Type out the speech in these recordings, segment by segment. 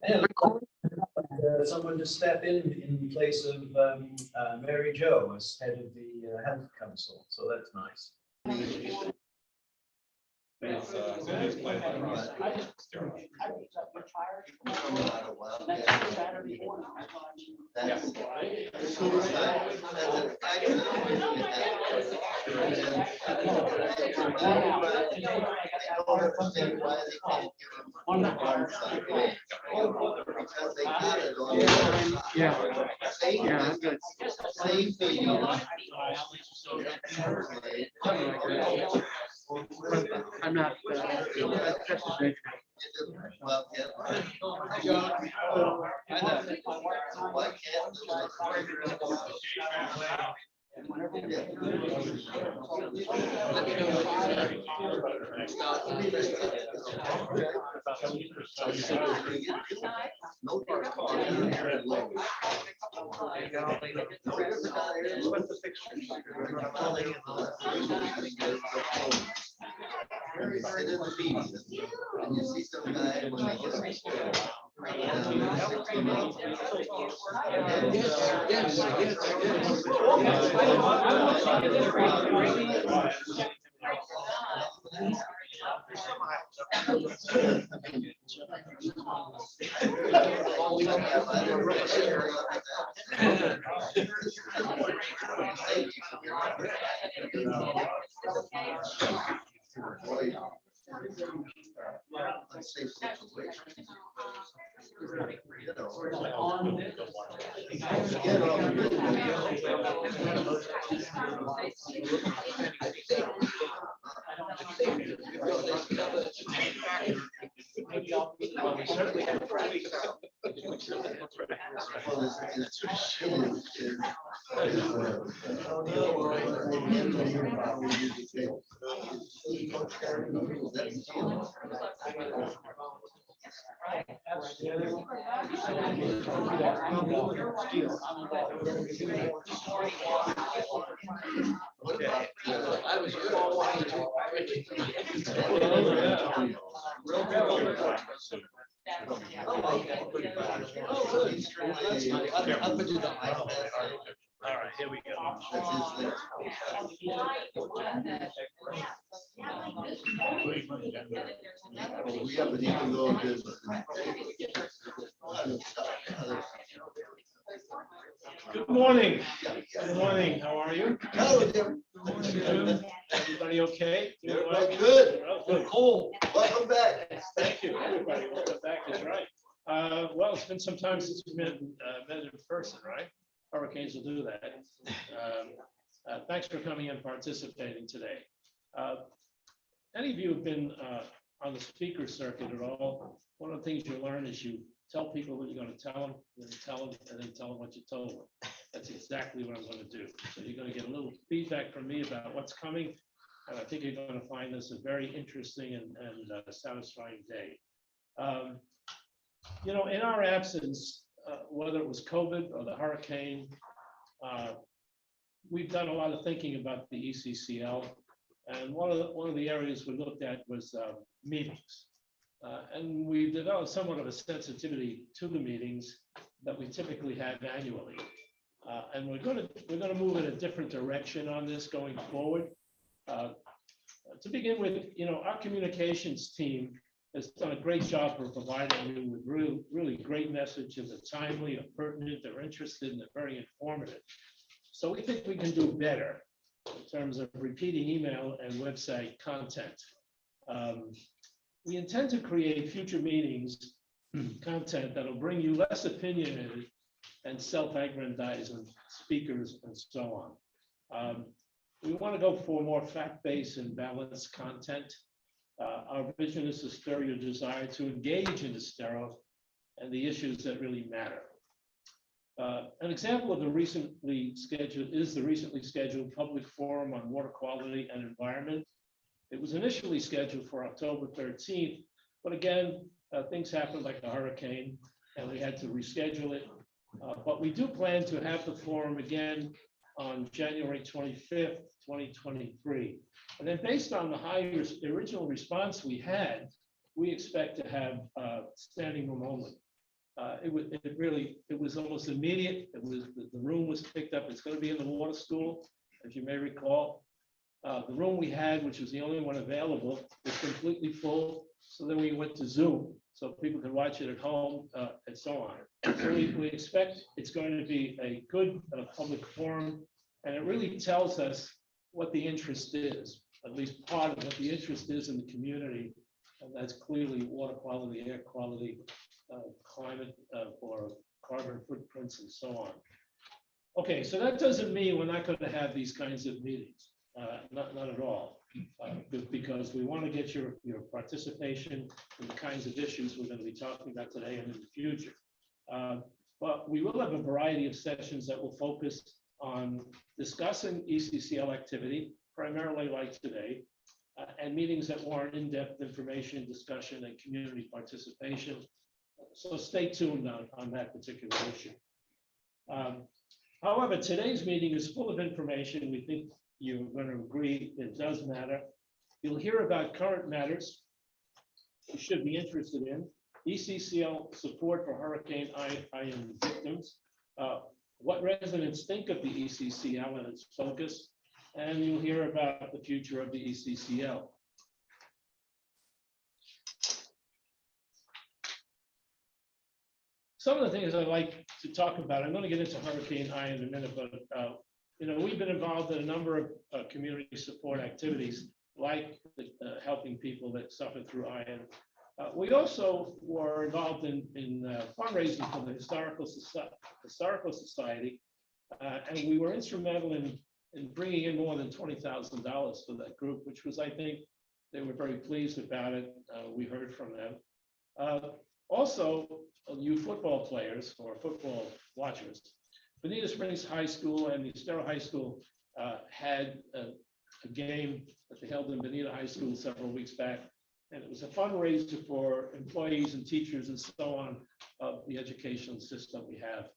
And someone to step in place of Mary Jo as head of the Health Council, so that's nice. I'm good. I'm not. And you see some guy when they get unsafe situation. I was All right, here we go. We haven't even gone to. Good morning. Good morning. How are you? Hello, Jim. Everybody okay? Doing well? Good. Oh, good. Cool. Welcome back. Thank you. Everybody, welcome back. That's right. Well, it's been some time since we've met in person, right? Hurricanes will do that. Thanks for coming and participating today. Any of you have been on the speaker circuit at all? One of the things you learn is you tell people what you're going to tell them, then tell them, and then tell them what you told them. That's exactly what I'm going to do. So you're going to get a little feedback from me about what's coming, and I think you're going to find this a very interesting and satisfying day. You know, in our absence, whether it was COVID or the hurricane, we've done a lot of thinking about the ECCL, and one of the areas we looked at was meetings, and we developed somewhat of a sensitivity to the meetings that we typically have annually, and we're going to move in a different direction on this going forward. To begin with, you know, our communications team has done a great job of providing you with really great messages that are timely, are pertinent, they're interested, and they're very informative. So we think we can do better in terms of repeating email and website content. We intend to create future meetings content that'll bring you less opinionated and self-aggrandizing speakers and so on. We want to go for more fact-based and balanced content. Our vision is to stir your desire to engage in Estero and the issues that really matter. An example of the recently scheduled public forum on water quality and environment. It was initially scheduled for October 13th, but again, things happened like a hurricane and we had to reschedule it. But we do plan to have the forum again on January 25th, 2023. And then based on the original response we had, we expect to have standing room only. It was almost immediate. It was, the room was picked up. It's going to be in the water school, as you may recall. The room we had, which was the only one available, was completely full. So then we went to Zoom, so people could watch it at home, and so on. So we expect it's going to be a good public forum, and it really tells us what the interest is, at least part of what the interest is in the community. And that's clearly water quality, air quality, climate, or carbon footprints, and so on. Okay, so that doesn't mean we're not going to have these kinds of meetings. Not at all, because we want to get your participation in the kinds of issues we're going to be talking about today and in the future. But we will have a variety of sessions that will focus on discussing ECCL activity, primarily like today, and meetings that warrant in-depth information, discussion, and community participation. So stay tuned on that particular issue. However, today's meeting is full of information. We think you're going to agree it does matter. You'll hear about current matters you should be interested in, ECCL support for Hurricane Ian victims, what residents think of the ECCL and its focus, and you'll hear about the future of the ECCL. Some of the things I'd like to talk about, I'm going to get into Hurricane Ian in a minute, but we've been involved in a number of community support activities, like helping people that suffered through Ian. We also were involved in fundraising for the Historical Society, and we were instrumental in bringing in more than $20,000 for that group, which was, I think, they were very pleased about it. We heard from them. Also, you football players or football watchers, Bonita Springs High School and the Estero High School had a game that they held in Bonita High School several weeks back. And it was a fundraiser for employees and teachers and so on of the educational system we have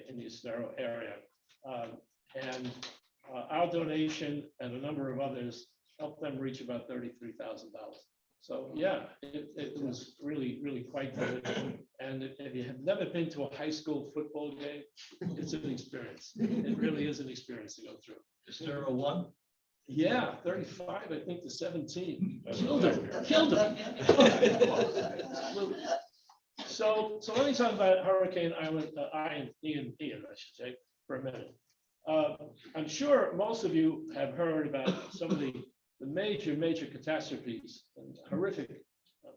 in the Estero area. And our donation and a number of others helped them reach about $33,000. So yeah, it was really, really quite good. And if you have never been to a high school football game, it's an experience. It really is an experience to go through. Estero won? Yeah, 35, I think, to 17. Killed him. So let me talk about Hurricane Ian, I should say, for a minute. I'm sure most of you have heard about some of the major catastrophes and horrific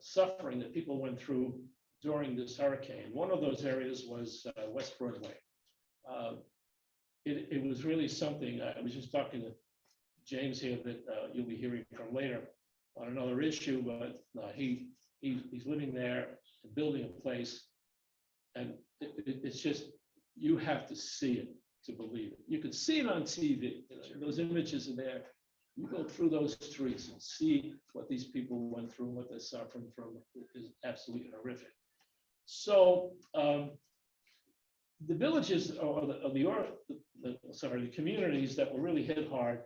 suffering that people went through during this hurricane. One of those areas was West Broadway. It was really something. I was just talking to James here that you'll be hearing from later on another issue, but he's living there, building a place, and it's just, you have to see it to believe it. You can see it on TV, those images are there. You go through those streets and see what these people went through, what they're suffering from. It is absolutely horrific. So the villages or the communities that were really hit hard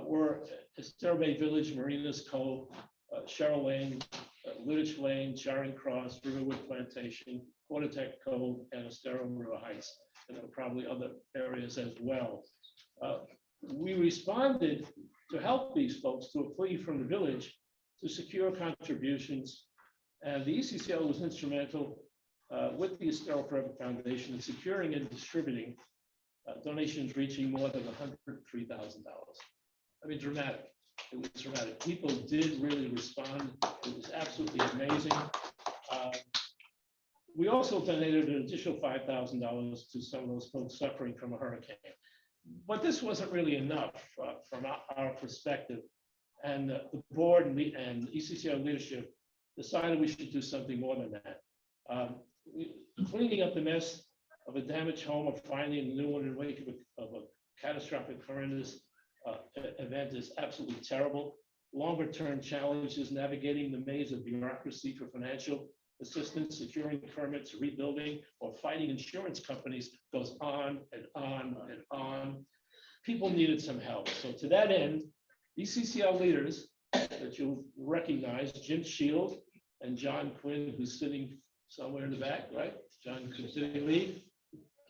were Estero Bay Village, Marinas Cove, Cheryl Lane, Lidditch Lane, Charing Cross, Riverwood Plantation, Quartertech Cove, and Estero River Heights. And there were probably other areas as well. We responded to help these folks to a plea from the village to secure contributions. And the ECCL was instrumental with the Estero Forever Foundation in securing and distributing donations reaching more than $103,000. I mean, dramatic. It was dramatic. People did really respond. It was absolutely amazing. We also donated an additional $5,000 to some of those folks suffering from a hurricane. But this wasn't really enough from our perspective. And the board and ECCL leadership decided we should do something more than that. Cleaning up the mess of a damaged home or finding a new one in wake of a catastrophic horrendous event is absolutely terrible. Longer term challenges, navigating the maze of bureaucracy for financial assistance, securing permits, rebuilding, or fighting insurance companies goes on and on and on. People needed some help. So to that end, ECCL leaders that you'll recognize, Jim Shield and John Quinn, who's sitting somewhere in the back, right? John, did he leave?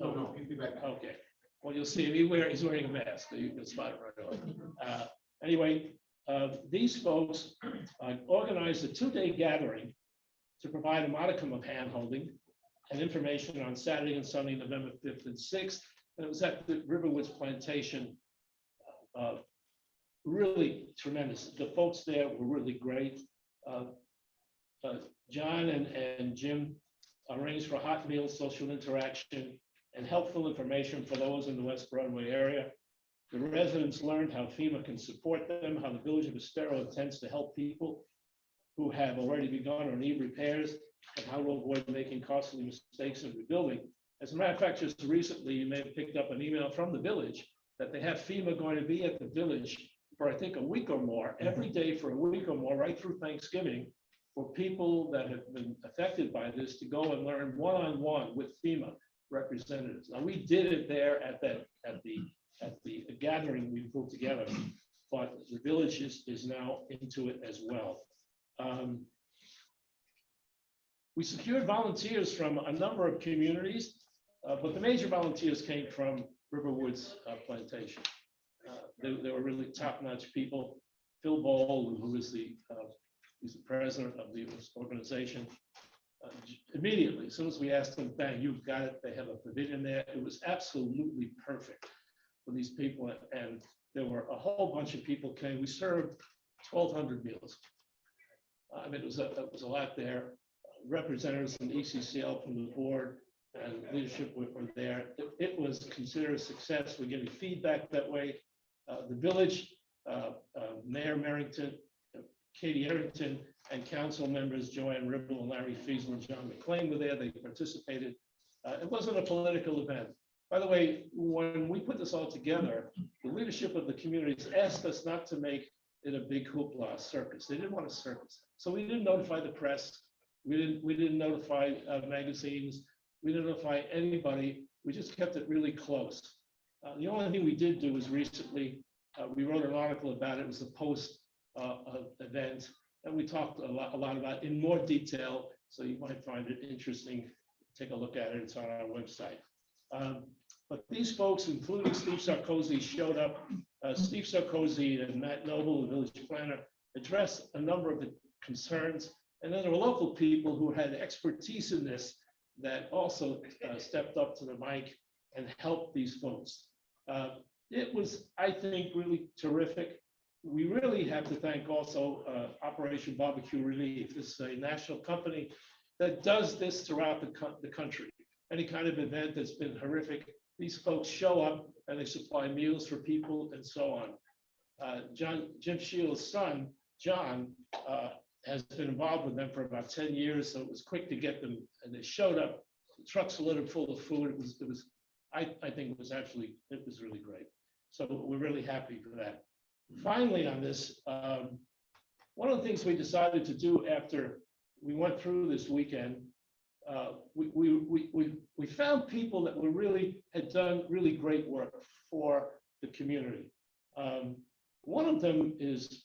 No, he'll be right back. Okay, well, you'll see him, he's wearing a mask, so you can spot it right away. Anyway, these folks organized a 2-day gathering to provide a modicum of handholding and information on Saturday and Sunday, November 5th and 6th. And it was at the Riverwoods Plantation. Really tremendous. The folks there were really great. John and Jim arranged for hot meals, social interaction, and helpful information for those in the West Broadway area. The residents learned how FEMA can support them, how the Village of Estero intends to help people who have already begun or need repairs, and how to avoid making costly mistakes in rebuilding. As a matter of fact, just recently, you may have picked up an email from the village that they have FEMA going to be at the village for, I think, a week or more, every day for a week or more, right through Thanksgiving, for people that have been affected by this to go and learn one-on-one with FEMA representatives. Now, we did it there at the gathering we put together, but the village is now into it as well. We secured volunteers from a number of communities, but the major volunteers came from Riverwoods Plantation. They were really top-notch people. Phil Ball, who is he's the president of the organization, immediately, as soon as we asked them, bang, you've got it. They have a pavilion there. It was absolutely perfect for these people, and there were a whole bunch of people came. We served 1,200 meals. I mean, it was a lot there. Representatives from ECCL from the board and leadership were there. It was considered a success. We're getting feedback that way. The village, Mayor Merrington, Katie Errington, and council members Joanne Ribble and Larry Fiesel and John McLean were there. They participated. It wasn't a political event. By the way, when we put this all together, the leadership of the communities asked us not to make it a big hoopla circus. They didn't want a circus. So we didn't notify the press. We didn't notify magazines. We didn't notify anybody. We just kept it really close. The only thing we did do was recently, we wrote an article about it. It was a post event, and we talked a lot about it in more detail. So you might find it interesting. Take a look at it. It's on our website. But these folks, including Steve Sarkozy, showed up. Steve Sarkozy and Matt Noble, the village planner, addressed a number of the concerns. And then there were local people who had expertise in this that also stepped up to the mic and helped these folks. It was, I think, really terrific. We really have to thank also Operation Barbecue Relief. This is a national company that does this throughout the country. Any kind of event that's been horrific, these folks show up and they supply meals for people and so on. Jim Shields' son, John, has been involved with them for about 10 years, so it was quick to get them, and they showed up. The trucks loaded full of food. I think it was really great. So we're really happy for that. Finally, on this, one of the things we decided to do after we went through this weekend, we found people that had done really great work for the community. One of them is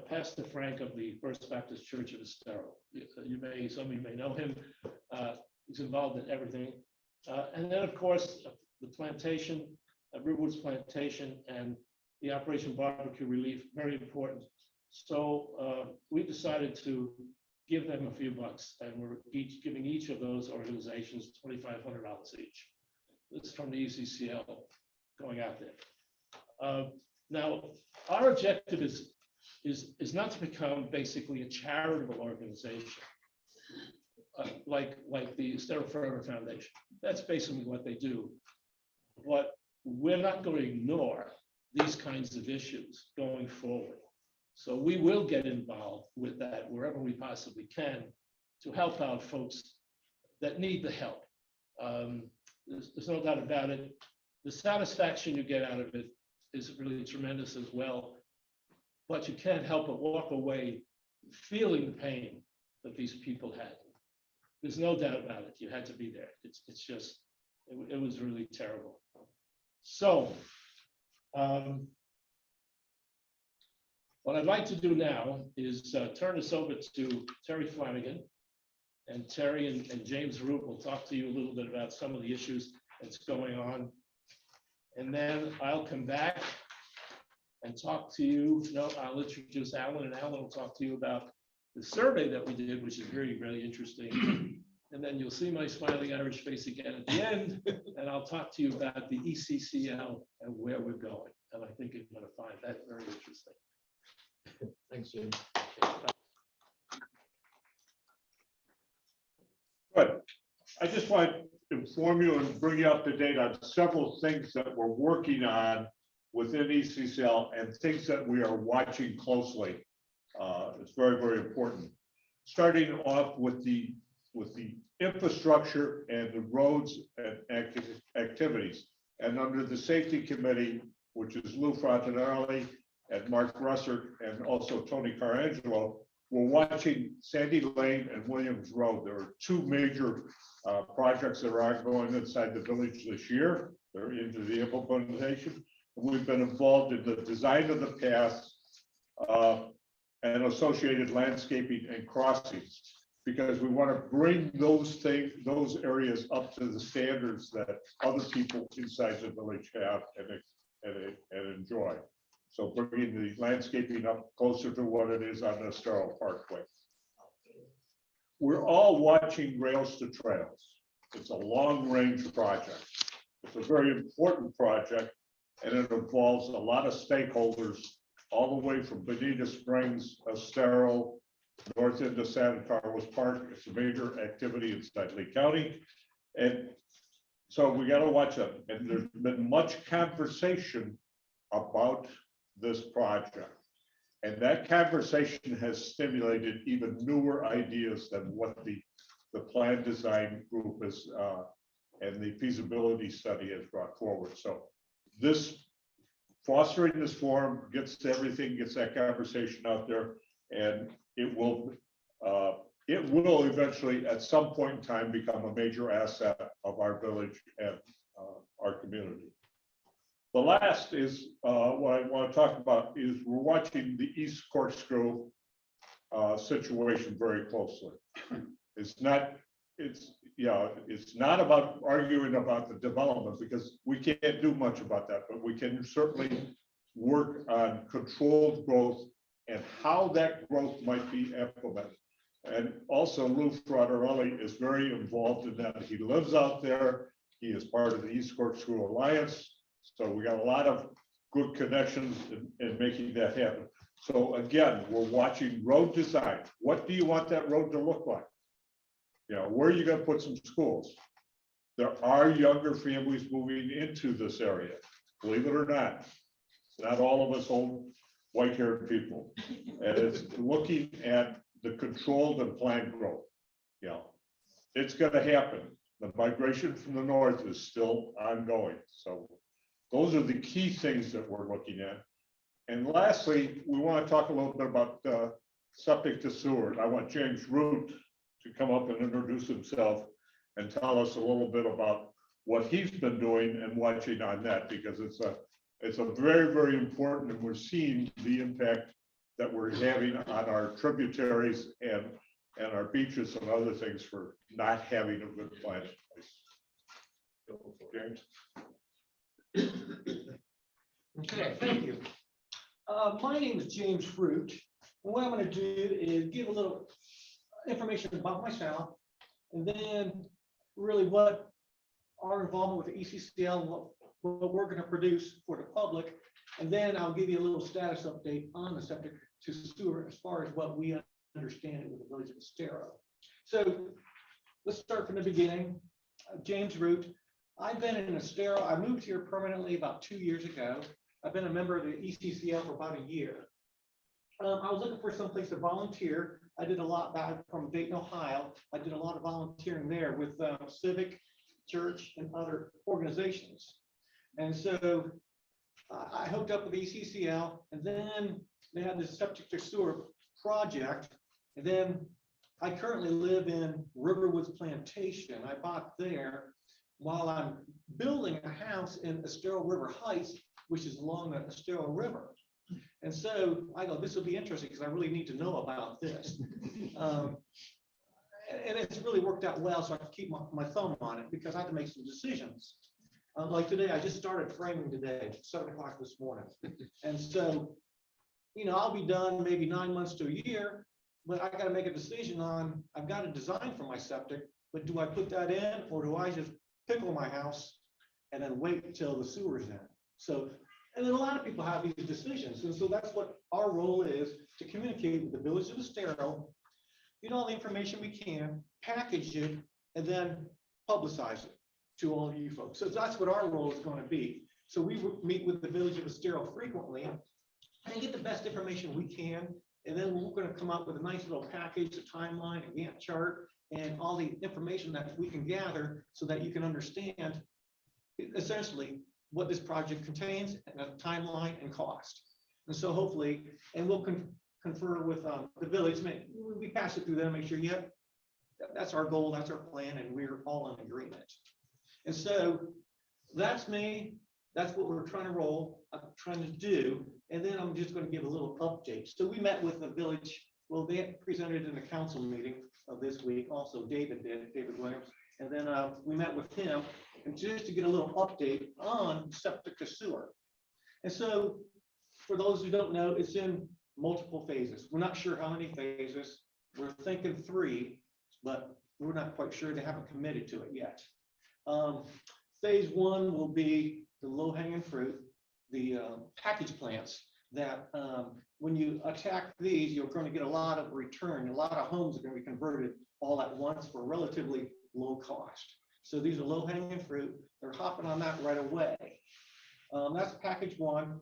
Pastor Frank of the First Baptist Church of Estero. Some of you may know him. He's involved in everything. And then, of course, the plantation, Riverwoods Plantation, and the Operation Barbecue Relief, very important. So we decided to give them a few bucks, and we're giving each of those organizations $2,500 each. This is from the ECCL going out there. Now, our objective is not to become basically a charitable organization like the Estero Forever Foundation. That's basically what they do. But we're not going to ignore these kinds of issues going forward. So we will get involved with that wherever we possibly can to help out folks that need the help. There's no doubt about it. The satisfaction you get out of it is really tremendous as well. But you can't help but walk away feeling the pain that these people had. There's no doubt about it. You had to be there. It's just, it was really terrible. So, what I'd like to do now is turn this over to Terry Flanagan, And Terry and James Root will talk to you a little bit about some of the issues that's going on. And then I'll come back and talk to you. No, I'll introduce Allan, and Allan will talk to you about the survey that we did, which is really, really interesting. And then you'll see my smiling Irish face again at the end, and I'll talk to you about the ECCL and where we're going. And I think you're going to find that very interesting. Thanks, Jim. Good. I just want to inform you and bring you up to date on several things that we're working on within ECCL and things that we are watching closely. It's very, very important. Starting off with the infrastructure and the roads and activities. And under the safety committee, which is Lou Frontinelli and Mark Russert and also Tony Carangelo, we're watching Sandy Lane and Williams Road. There are two major projects that are ongoing inside the village this year. They're into the implementation. We've been involved in the design of the paths and associated landscaping and crossings, because we want to bring those areas up to the standards that other people inside the village have and enjoy. So bringing the landscaping up closer to what it is on the Estero Parkway. We're all watching Rails to Trails. It's a long-range project. It's a very important project, and it involves a lot of stakeholders all the way from Bonita Springs, Estero, north into San Carlos Park. It's a major activity inside Lee County. And so we got to watch it. And there's been much conversation about this project. And that conversation has stimulated even newer ideas than what the plan design group is and the feasibility study has brought forward. So this fostering this forum gets everything, gets that conversation out there, and it will eventually at some point in time become a major asset of our village and our community. The last is what I want to talk about is we're watching the East Corkscrew situation very closely. It's not about arguing about the development, because we can't do much about that, but we can certainly work on controlled growth and how that growth might be implemented. And also Lou Frontinelli is very involved in that. He lives out there. He is part of the East Corkscrew Alliance. So we got a lot of good connections in making that happen. So again, we're watching road design. What do you want that road to look like? You know, where are you going to put some schools? There are younger families moving into this area, believe it or not. It's not all of us old white-haired people. And it's looking at the controlled and planned growth. You know, it's going to happen. The migration from the north is still ongoing. So those are the key things that we're looking at. And lastly, we want to talk a little bit about septic to sewer. I want James Root to come up and introduce himself and tell us a little bit about what he's been doing and watching on that, because it's a very, very important, and we're seeing the impact that we're having on our tributaries and our beaches and other things for not having a good plan in place. James. Okay, thank you. My name is James Root. And what I'm going to do is give a little information about myself, and then really what our involvement with the ECCL and what we're going to produce for the public. And then I'll give you a little status update on the septic to sewer as far as what we understand it with the village of Estero. So let's start from the beginning. James Root. I've been in Estero. I moved here permanently about 2 years ago. I've been a member of the ECCL for about a year. I was looking for some place to volunteer. I did a lot back from Dayton, Ohio. I did a lot of volunteering there with civic, church, and other organizations. And so I hooked up with the ECCL, and then they had this septic to sewer project. And then I currently live in Riverwoods Plantation. I bought there while I'm building a house in Estero River Heights, which is along the Estero River. And so I go, this will be interesting because I really need to know about this. And it's really worked out well, so I can keep my thumb on it because I have to make some decisions. Like today, I just started framing today, 7 o'clock this morning. And so, I'll be done maybe 9 months to a year, but I got to make a decision on, I've got a design for my septic, but do I put that in or do I just pickle my house and then wait until the sewer's in? So, and then a lot of people have these decisions. And so that's what our role is, to communicate with the Village of Estero, get all the information we can, package it, and then publicize it to all of you folks. So that's what our role is going to be. So we meet with the Village of Estero frequently and get the best information we can. And then we're going to come up with a nice little package, a timeline, a Gantt chart, and all the information that we can gather so that you can understand essentially what this project contains and a timeline and cost. And so hopefully, and we'll confer with the village, we pass it through them, make sure, yeah, that's our goal, that's our plan, and we're all in agreement. And so that's me. That's what we're trying to do. And then I'm just going to give a little update. So we met with the village. Well, they had presented in the council meeting of this week. Also, David Williams. And then we met with him, and just to get a little update on septic to sewer. And so for those who don't know, it's in multiple phases. We're not sure how many phases. We're thinking 3, but we're not quite sure. They haven't committed to it yet. Phase 1 will be the low-hanging fruit, the package plants that when you attack these, you're going to get a lot of return. A lot of homes are going to be converted all at once for relatively low cost. So these are low-hanging fruit. They're hopping on that right away. That's package 1.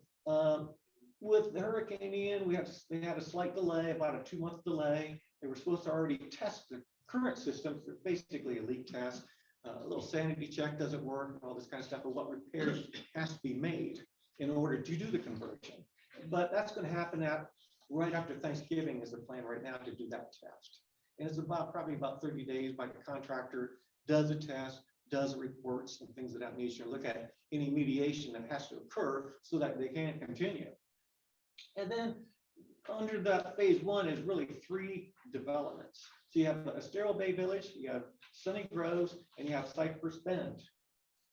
With the Hurricane Ian, they had a slight delay, about a 2-month delay. They were supposed to already test the current systems, basically a leak test. A little sanity check doesn't work, all this kind of stuff, but what repairs has to be made in order to do the conversion. But that's going to happen right after Thanksgiving is the plan right now to do that test. And it's probably about 30 days by the contractor, does a test, does reports and things of that nature, look at any mediation that has to occur so that they can continue. And then under that phase 1 is really 3 developments. So you have the Estero Bay Village, you have Sunny Groves, and you have Cypress Bend.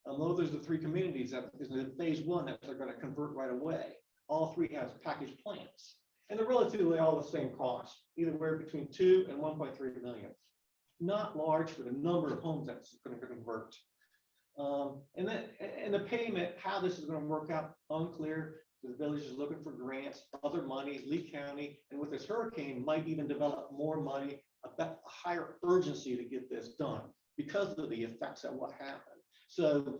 Those are the 3 communities that is in phase 1 that they're going to convert right away. All 3 have package plants, and they're relatively all the same cost, either between 2 and 1.3 million. Not large for the number of homes that's going to convert. And the payment, how this is going to work out, unclear. The village is looking for grants, other money, Lee County, and with this hurricane, might even develop more money, a higher urgency to get this done because of the effects of what happened. So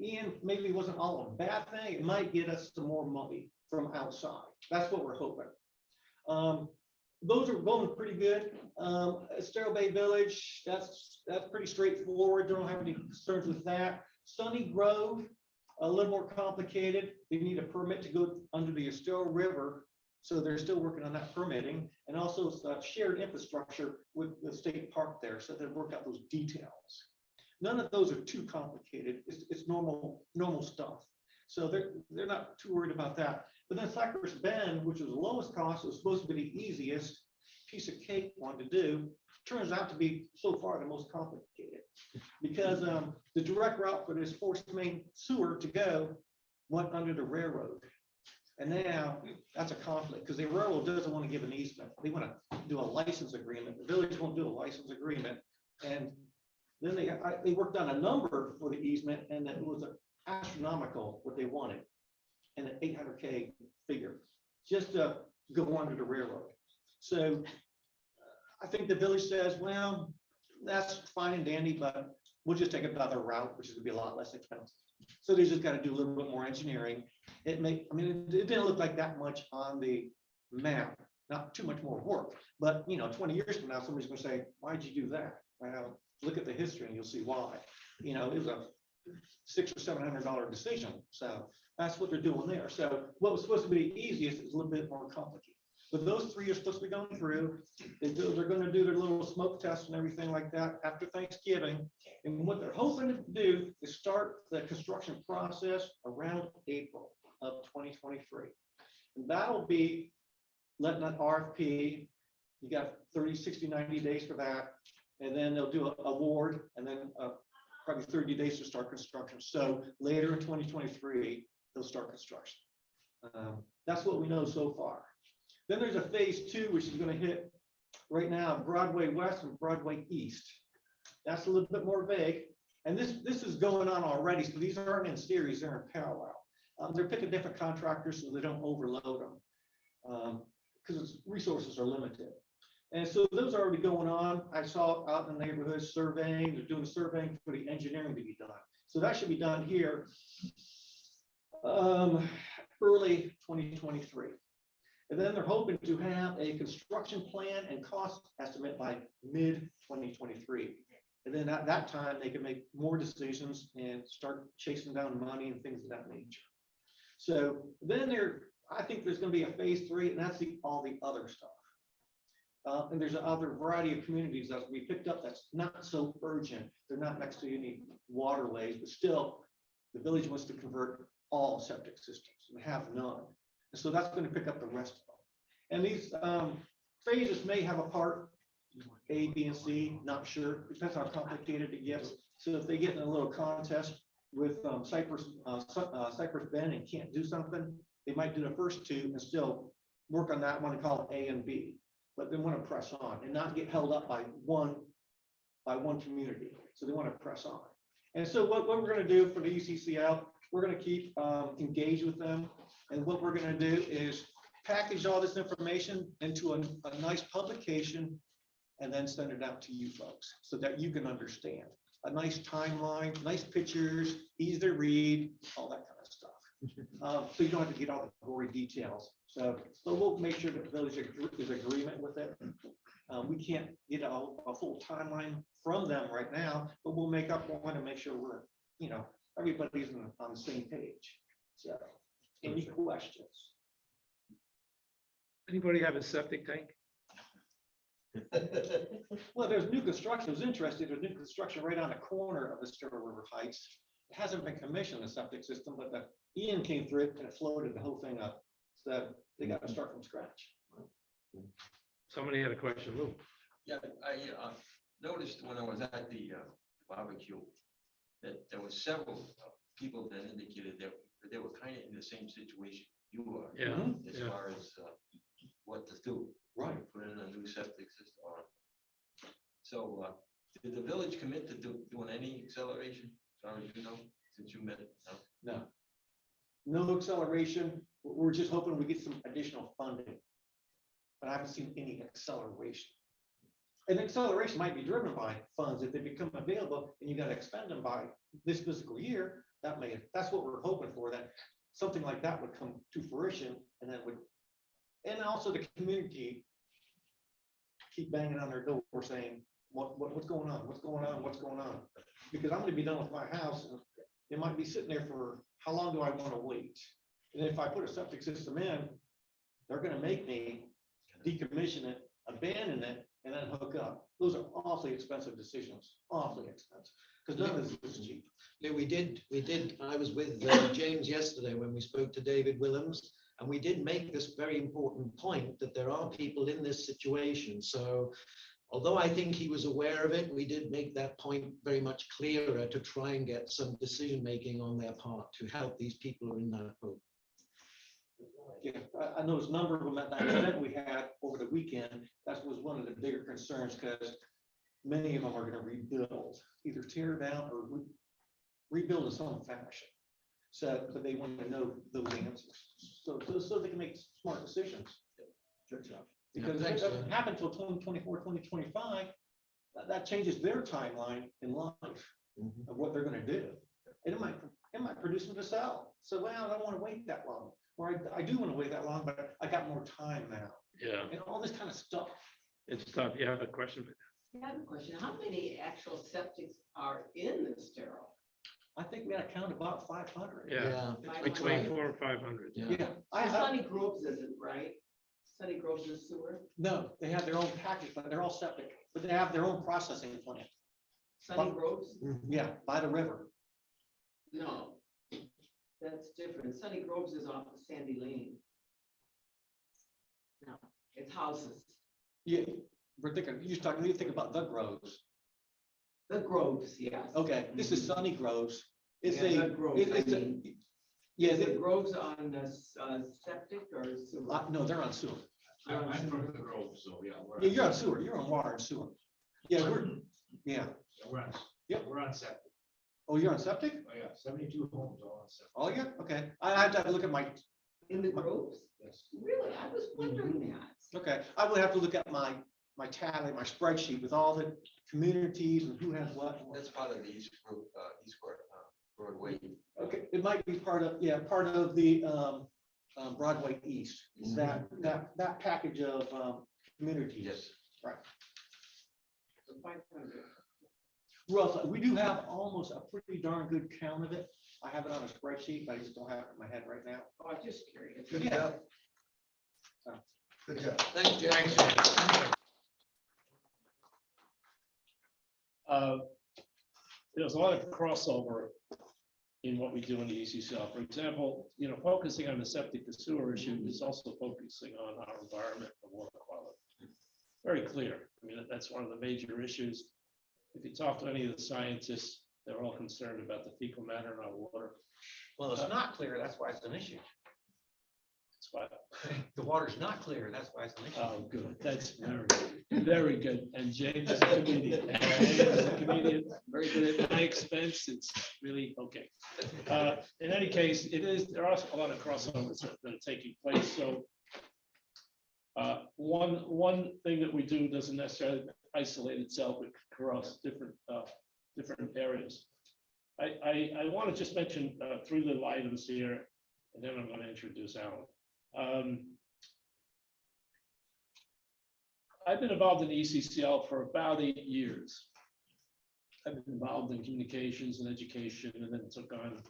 Ian maybe wasn't all a bad thing. It might get us some more money from outside. That's what we're hoping. Those are going pretty good. Estero Bay Village, that's pretty straightforward. Don't have any concerns with that. Sunny Grove, a little more complicated. They need a permit to go under the Estero River. So they're still working on that permitting, and also shared infrastructure with the state park there. So they've worked out those details. None of those are too complicated. It's normal stuff. So they're not too worried about that. But then Cypress Bend, which was the lowest cost, was supposed to be the easiest piece of cake one to do. Turns out to be so far the most complicated, because the direct route for this forced main sewer to go went under the railroad. And now that's a conflict because the railroad doesn't want to give an easement. They want to do a license agreement. The village won't do a license agreement. And then they worked on a number for the easement, and it was astronomical what they wanted, and an 800K figure just to go under the railroad. So I think the village says, well, that's fine and dandy, but we'll just take another route, which is going to be a lot less expensive. So they just got to do a little bit more engineering. It didn't look like that much on the map, not too much more work, but 20 years from now, somebody's going to say, why'd you do that? Well, look at the history and you'll see why. It was a $600 or $700 decision. So that's what they're doing there. So what was supposed to be the easiest is a little bit more complicated. But those 3 are supposed to be going through. They're going to do their little smoke tests and everything like that after Thanksgiving. And what they're hoping to do is start the construction process around April of 2023. And that'll be letting that RFP You got 30, 60, 90 days for that. And then they'll do a award and then probably 30 days to start construction. So later in 2023, they'll start construction. That's what we know so far. Then there's a phase 2, which is going to hit right now Broadway West and Broadway East. That's a little bit more vague. And this is going on already. So these aren't in series, they're in parallel. They're picking different contractors so they don't overload them because resources are limited. And so those are already going on. I saw out in the neighborhood surveying, they're doing surveying for the engineering to be done. So that should be done here early 2023. And then they're hoping to have a construction plan and cost estimate by mid 2023. And then at that time, they can make more decisions and start chasing down money and things of that nature. So then I think there's going to be a phase 3, and that's all the other stuff. And there's other variety of communities that we picked up that's not so urgent. They're not next to any waterways, but still the village wants to convert all septic systems and have none. And so that's going to pick up the rest of them. And these phases may have a part A, B, and C, not sure. Depends how complicated it gets. So if they get in a little contest with Cypress Bend and can't do something, they might do the first 2 and still work on that one and call it A and B. But they want to press on and not get held up by one community. So they want to press on. And so what we're going to do for the ECCL, we're going to keep engaged with them. And what we're going to do is package all this information into a nice publication and then send it out to you folks so that you can understand. A nice timeline, nice pictures, easy to read, all that kind of stuff. So you don't have to get all the gory details. So we'll make sure that the village is agreement with it. We can't get a full timeline from them right now, but we'll make up one and make sure we're, everybody's on the same page. So, any questions? Anybody have a septic tank? Well, there's new construction. I was interested. There's new construction right on the corner of the Estero River Heights. It hasn't been commissioned, the septic system, but the Ian came through it and it floated the whole thing up. So they got to start from scratch. Somebody had a question, Lou. Yeah, I noticed when I was at the barbecue that there were several people that indicated that they were kind of in the same situation you are. Yeah. As Yeah. far as what to do. Right. Put in a new septic system on. So did the village commit to doing any acceleration? Sorry, since you met it. No? No acceleration. We're just hoping we get some additional funding. But I haven't seen any acceleration. And acceleration might be driven by funds. If they become available and you got to expend them by this fiscal year, that's what we're hoping for, that something like that would come to fruition and and also the community keep banging on their door saying, what's going on? What's going on? What's going on? Because I'm going to be done with my house and it might be sitting there for how long do I want to wait? And if I put a septic system in, they're going to make me decommission it, abandon it, and then hook up. Those are awfully expensive decisions, awfully expensive, because none of this is cheap. Yeah, we did. I was with James yesterday when we spoke to David Willems, and we did make this very important point that there are people in this situation. So although I think he was aware of it, we did make that point very much clearer to try and get some decision making on their part to help these people who are in that boat. Yeah, I noticed a number of them at that event we had over the weekend. That was one of the bigger concerns because many of them are going to rebuild, either tear down or rebuild in some fashion. So, but they want to know those answers, so they can make smart decisions. Because if it doesn't happen until 2024, 2025, that changes their timeline in life of what they're going to do. And it might produce them to sell. So, well, I don't want to wait that long. Or I do want to wait that long, but I got more time now. Yeah, And all this kind of stuff. it's tough. You have a question? I have a question. How many actual septics are in the sterile? I think we had to count about 500. Yeah, between 400 and 500. Yeah. Sunny Groves isn't, right? Sunny Groves is sewer. No, they have their own package, but they're all septic, but they have their own processing plant. Sunny Groves? Yeah, by the river. No, that's different. Sunny Groves is off of Sandy Lane. No, it's houses. Yeah, we're thinking, you're talking, you think about the Groves. The Groves, yes. Okay, this is Sunny Groves. It's Yeah, a, the Groves, it's I a, mean. yeah, Is the Groves on the septic or sewer? no, they're on sewer. I'm from the Grove, so yeah. Yeah, you're on sewer, you're on water and sewer. Yeah, yeah. We're on, Yep. we're on septic. Oh, you're on septic? Oh, yeah, 72 homes all on septic. Oh, yeah, okay. I have to look at my, In the Groves? Yes. Really? I was wondering that. okay, I would have to look at my tally, my spreadsheet with all the communities and who has what. That's part of the East Broadway. Okay, it might be part of, yeah, part of the Broadway East, is that package of communities. Yes. Right. So 500. Roughly, we do have almost a pretty darn good count of it. I have it on a spreadsheet, but I just don't have it in my head right now. Oh, I'm just curious. Yeah. Good job. Thanks, James. There's a lot of crossover in what we do in the ECCL. For example, focusing on the septic to sewer issue is also focusing on our environment and water quality. Very clear. I mean, that's one of the major issues. If you talk to any of the scientists, they're all concerned about the fecal matter in our water. Well, it's not clear, that's why it's an issue. That's why. The water's not clear, that's why it's an issue. Oh, good. That's very good. And James is a comedian. And James is a comedian, very good at my expense. It's really okay. In any case, there are a lot of crossovers that are taking place. So one thing that we do doesn't necessarily isolate itself across different areas. I want to just mention 3 little items here, and then I'm going to introduce Allan. I've been involved in the ECCL for about 8 years. I've been involved in communications and education, and then took on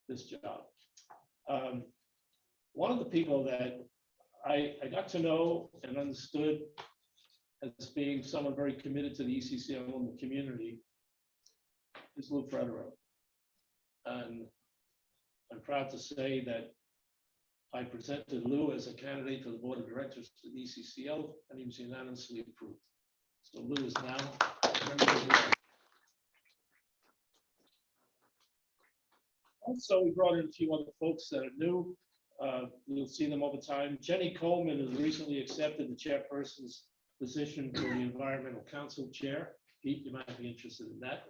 this job. One of the people that I got to know and understood as being someone very committed to the ECCL and the community is Lou Fredero. And I'm proud to say that I presented Lou as a candidate for the board of directors to the ECCL, and he was unanimously approved. So Lou is now a member of the board. Also, we brought in a few other folks that are new. You'll see them over time. Jenny Coleman has recently accepted the chairperson's position for the Environmental Council Chair. Pete, you might be interested in that.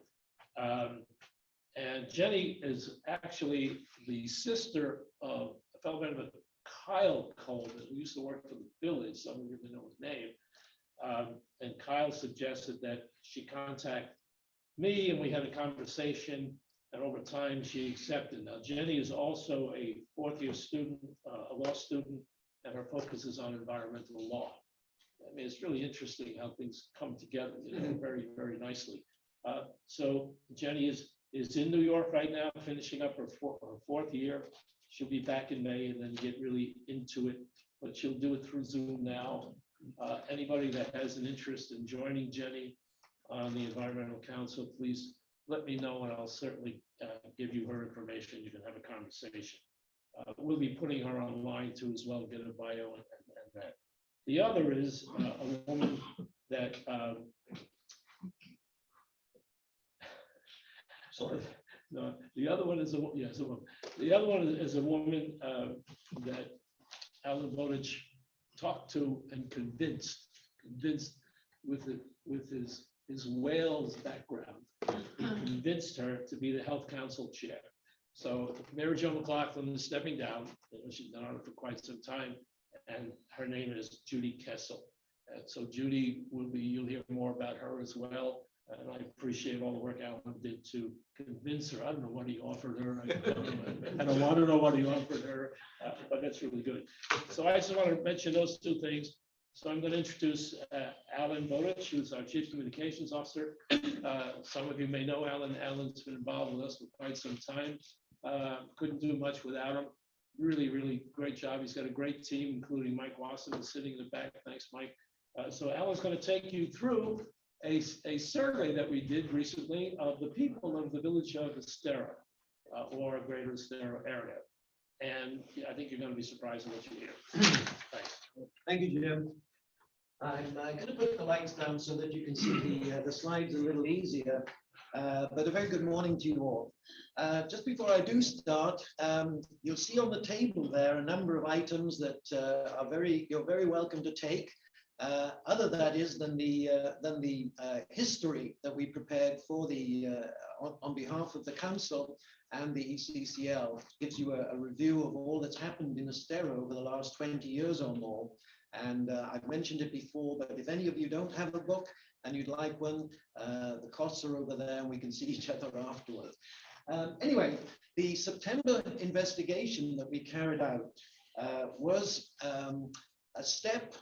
And Jenny is actually the sister of a fellow by the name of Kyle Coleman, who used to work for the village. Some of you may know his name. And Kyle suggested that she contact me, and we had a conversation. And over time, she accepted. Now, Jenny is also a 4th-year student, a law student, and her focus is on environmental law. I mean, it's really interesting how things come together, very, very nicely. So Jenny is in New York right now, finishing up her 4th year. She'll be back in May and then get really into it, but she'll do it through Zoom now. Anybody that has an interest in joining Jenny on the Environmental Council, please let me know, and I'll certainly give you her information. You can have a conversation. We'll be putting her online too as well, get a bio and that. The other is a woman that no, the other one is a woman. The other one is a woman that Allan Bowditch talked to and convinced with his Wales background, convinced her to be the Health Council Chair. So Mary Jo McLaughlin is stepping down. She's been on it for quite some time, and her name is Judy Kessel. And so Judy you'll hear more about her as well. And I appreciate all the work Allan did to convince her. I don't know what he offered her. I don't want to know what he offered her, but that's really good. So I just want to mention those 2 things. So I'm going to introduce Allan Bowditch, who's our Chief Communications Officer. Some of you may know Allan. Allan's been involved with us for quite some time. Couldn't do much without him. Really, really great job. He's got a great team, including Mike Wasson, who's sitting in the back. Thanks, Mike. So Allan's going to take you through a survey that we did recently of the people of the village of Estero, or Greater Estero area. And I think you're going to be surprised at what you hear. Thanks. Thank you, Jim. I'm going to put the lights down so that you can see the slides a little easier. But a very good morning to you all. Just before I do start, you'll see on the table there a number of items that you're very welcome to take. Other that is than the history that we prepared for on behalf of the council and the ECCL. Gives you a review of all that's happened in Estero over the last 20 years or more. And I've mentioned it before, but if any of you don't have a book and you'd like one, the costs are over there and we can see each other afterwards. Anyway, the September investigation that we carried out was a step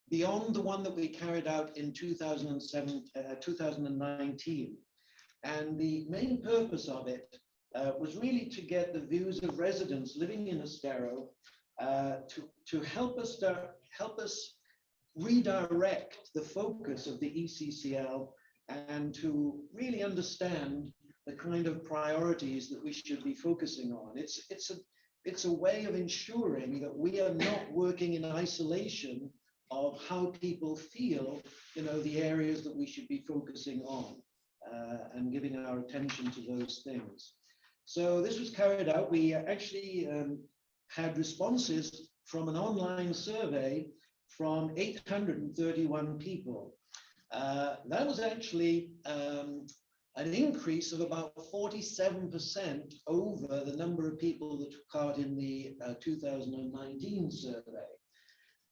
beyond the one that we carried out in 2019. And the main purpose of it was really to get the views of residents living in Estero to help us redirect the focus of the ECCL and to really understand the kind of priorities that we should be focusing on. It's a way of ensuring that we are not working in isolation of how people feel, the areas that we should be focusing on and giving our attention to those things. So this was carried out. We actually had responses from an online survey from 831 people. That was actually an increase of about 47% over the number of people that took part in the 2019 survey.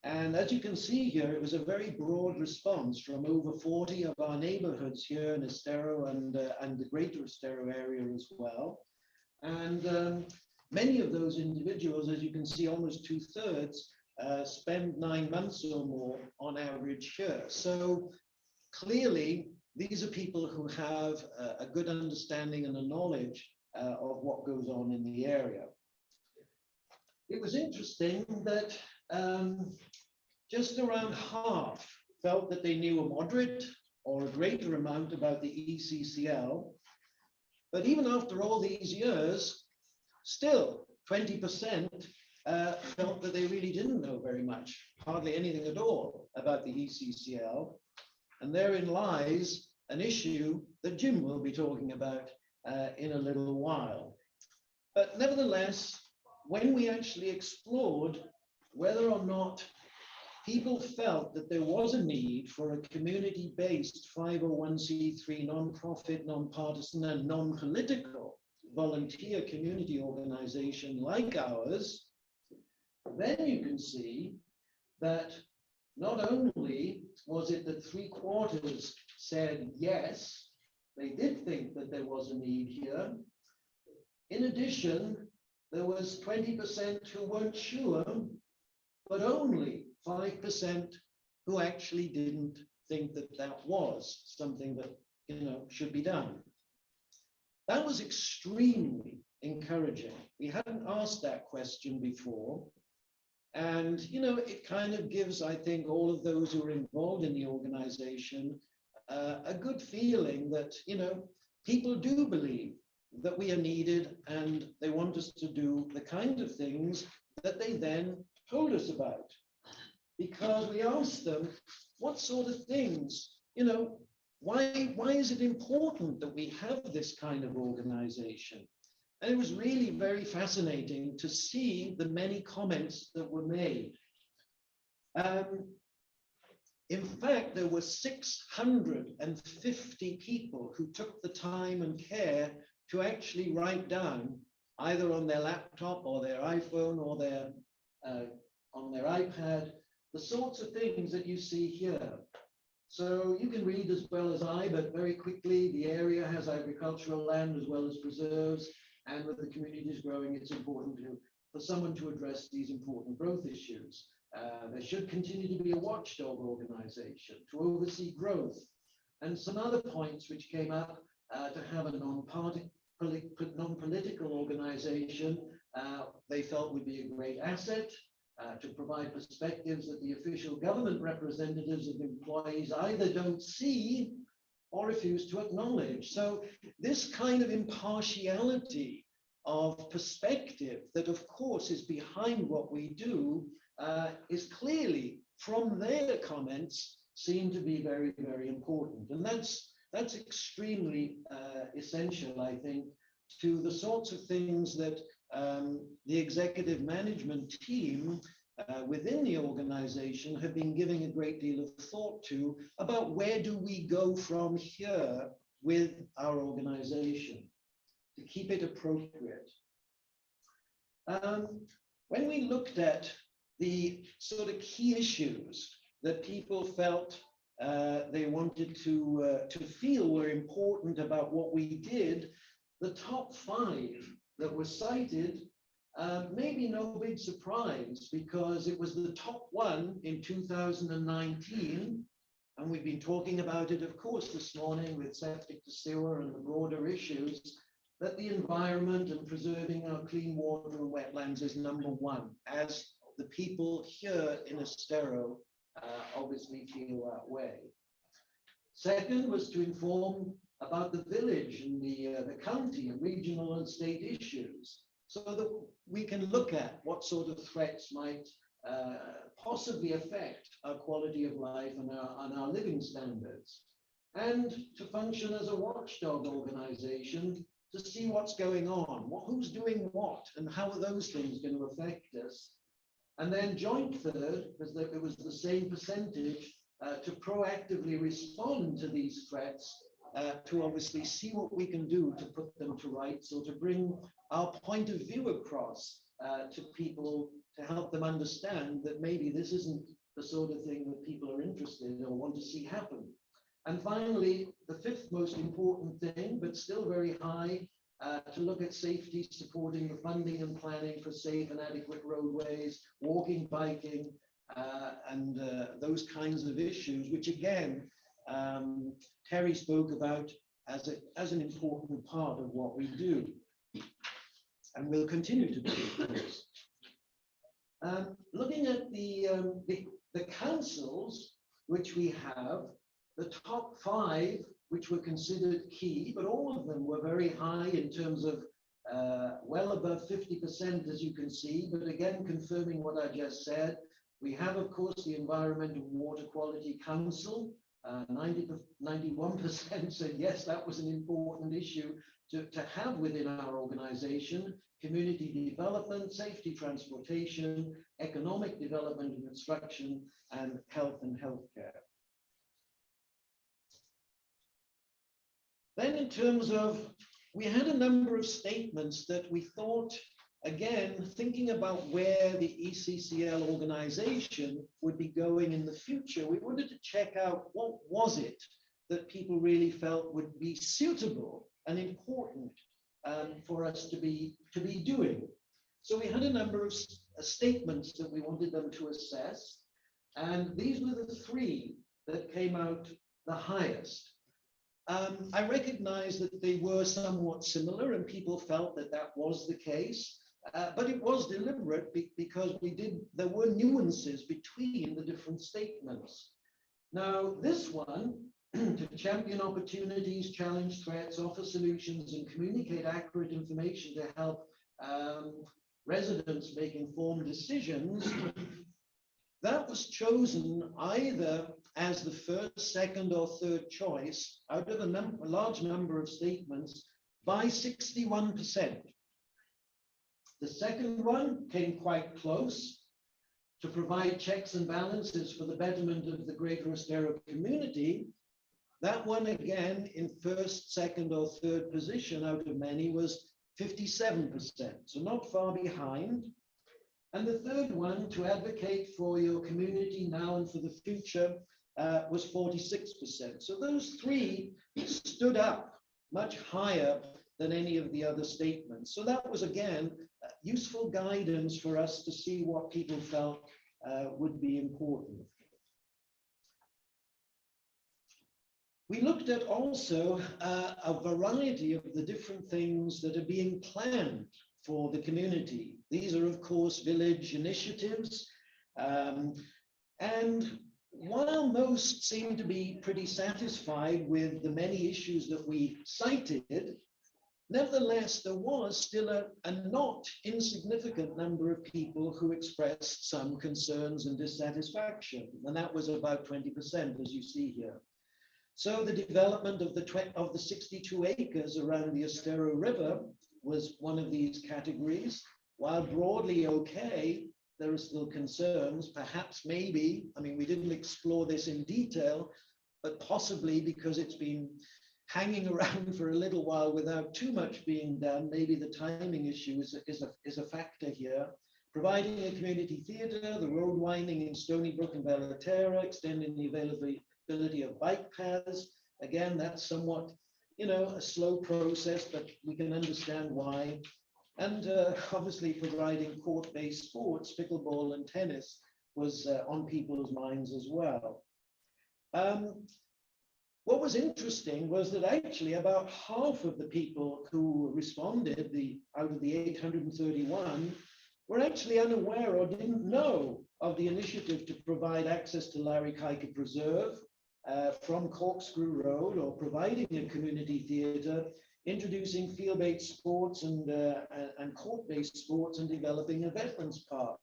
And as you can see here, it was a very broad response from over 40 of our neighborhoods here in Estero and the Greater Estero area as well. And many of those individuals, as you can see, almost 2/3, spend 9 months or more on average here. So clearly, these are people who have a good understanding and a knowledge of what goes on in the area. It was interesting that just around half felt that they knew a moderate or a greater amount about the ECCL. But even after all these years, still 20% felt that they really didn't know very much, hardly anything at all about the ECCL. And therein lies an issue that Jim will be talking about in a little while. But nevertheless, when we actually explored whether or not people felt that there was a need for a community-based 501c3 non-profit, non-partisan, and non-political volunteer community organization like ours, then you can see that not only was it that 3/4 said yes, they did think that there was a need here. In addition, there was 20% who weren't sure, but only 5% who actually didn't think that that was something that should be done. That was extremely encouraging. We hadn't asked that question before. And, it kind of gives, I think, all of those who are involved in the organization a good feeling that, people do believe that we are needed and they want us to do the kind of things that they then told us about. Because we asked them, what sort of things, why is it important that we have this kind of organization? And it was really very fascinating to see the many comments that were made. In fact, there were 650 people who took the time and care to actually write down, either on their laptop or their iPhone or on their iPad, the sorts of things that you see here. So you can read as well as I, but very quickly, the area has agricultural land as well as preserves, and with the communities growing, it's important for someone to address these important growth issues. There should continue to be a watchdog organization to oversee growth. And some other points which came up, to have a non-political organization, they felt would be a great asset. To provide perspectives that the official government representatives of employees either don't see or refuse to acknowledge. So this kind of impartiality of perspective that of course is behind what we do is clearly from their comments seem to be very, very important. And that's extremely essential, I think, to the sorts of things that the executive management team within the organization have been giving a great deal of thought to about where do we go from here with our organization to keep it appropriate. When we looked at the sort of key issues that people felt they wanted to feel were important about what we did, the top 5 that were cited, maybe no big surprise, because it was the top one in 2019, and we've been talking about it, of course, this morning with septic to sewer and the broader issues, that the environment and preserving our clean water and wetlands is #1, as the people here in Estero obviously feel that way. Second was to inform about the village and the county and regional and state issues, so that we can look at what sort of threats might possibly affect our quality of life and our living standards, and to function as a watchdog organization to see what's going on, who's doing what, and how are those things going to affect us. And then joint third, because it was the same percentage, to proactively respond to these threats, to obviously see what we can do to put them to rights, or to bring our point of view across to people, to help them understand that maybe this isn't the sort of thing that people are interested in or want to see happen. And finally, the 5th most important thing, but still very high, to look at safety, supporting the funding and planning for safe and adequate roadways, walking, biking, and those kinds of issues, which again, Terry spoke about as an important part of what we do, and will continue to do, of course. Looking at the councils, which we have, the top 5, which were considered key, but all of them were very high in terms of well above 50%, as you can see, but again, confirming what I just said. We have, of course, the Environment and Water Quality Council. 91% said yes, that was an important issue to have within our organization. Community development, safety transportation, economic development and construction, and health and healthcare. Then in terms of, we had a number of statements that we thought, again, thinking about where the ECCL organization would be going in the future, we wanted to check out what was it that people really felt would be suitable and important for us to be doing. So we had a number of statements that we wanted them to assess, and these were the 3 that came out the highest. I recognize that they were somewhat similar, and people felt that that was the case. But it was deliberate because there were nuances between the different statements. Now, this one, to champion opportunities, challenge threats, offer solutions, and communicate accurate information to help residents make informed decisions, that was chosen either as the first, second, or third choice out of a large number of statements by 61%. The second one came quite close, to provide checks and balances for the betterment of the Greater Estero community. That one again in first, second, or third position out of many was 57%, so not far behind. And the third one, to advocate for your community now and for the future, was 46%. So those 3 stood up much higher than any of the other statements. So that was, again, useful guidance for us to see what people felt would be important. We looked at also a variety of the different things that are being planned for the community. These are, of course, village initiatives. And while most seem to be pretty satisfied with the many issues that we cited, Nevertheless, there was still a not insignificant number of people who expressed some concerns and dissatisfaction, and that was about 20%, as you see here. So the development of the 62 acres around the Estero River was one of these categories. While broadly okay, there are still concerns, perhaps maybe, I mean, we didn't explore this in detail, but possibly because it's been hanging around for a little while without too much being done, maybe the timing issue is a factor here. Providing a community theatre, the road winding in Stony Brook and Bellaterra, extending the availability of bike paths. Again, that's somewhat, you know, a slow process, but we can understand why. And obviously providing court-based sports, pickleball and tennis was on people's minds as well. What was interesting was that actually about half of the people who responded, out of the 831, were actually unaware or didn't know of the initiative to provide access to Larikaika Preserve from Corkscrew Road, or providing a community theatre, introducing field-based sports and court-based sports, and developing a veterans park.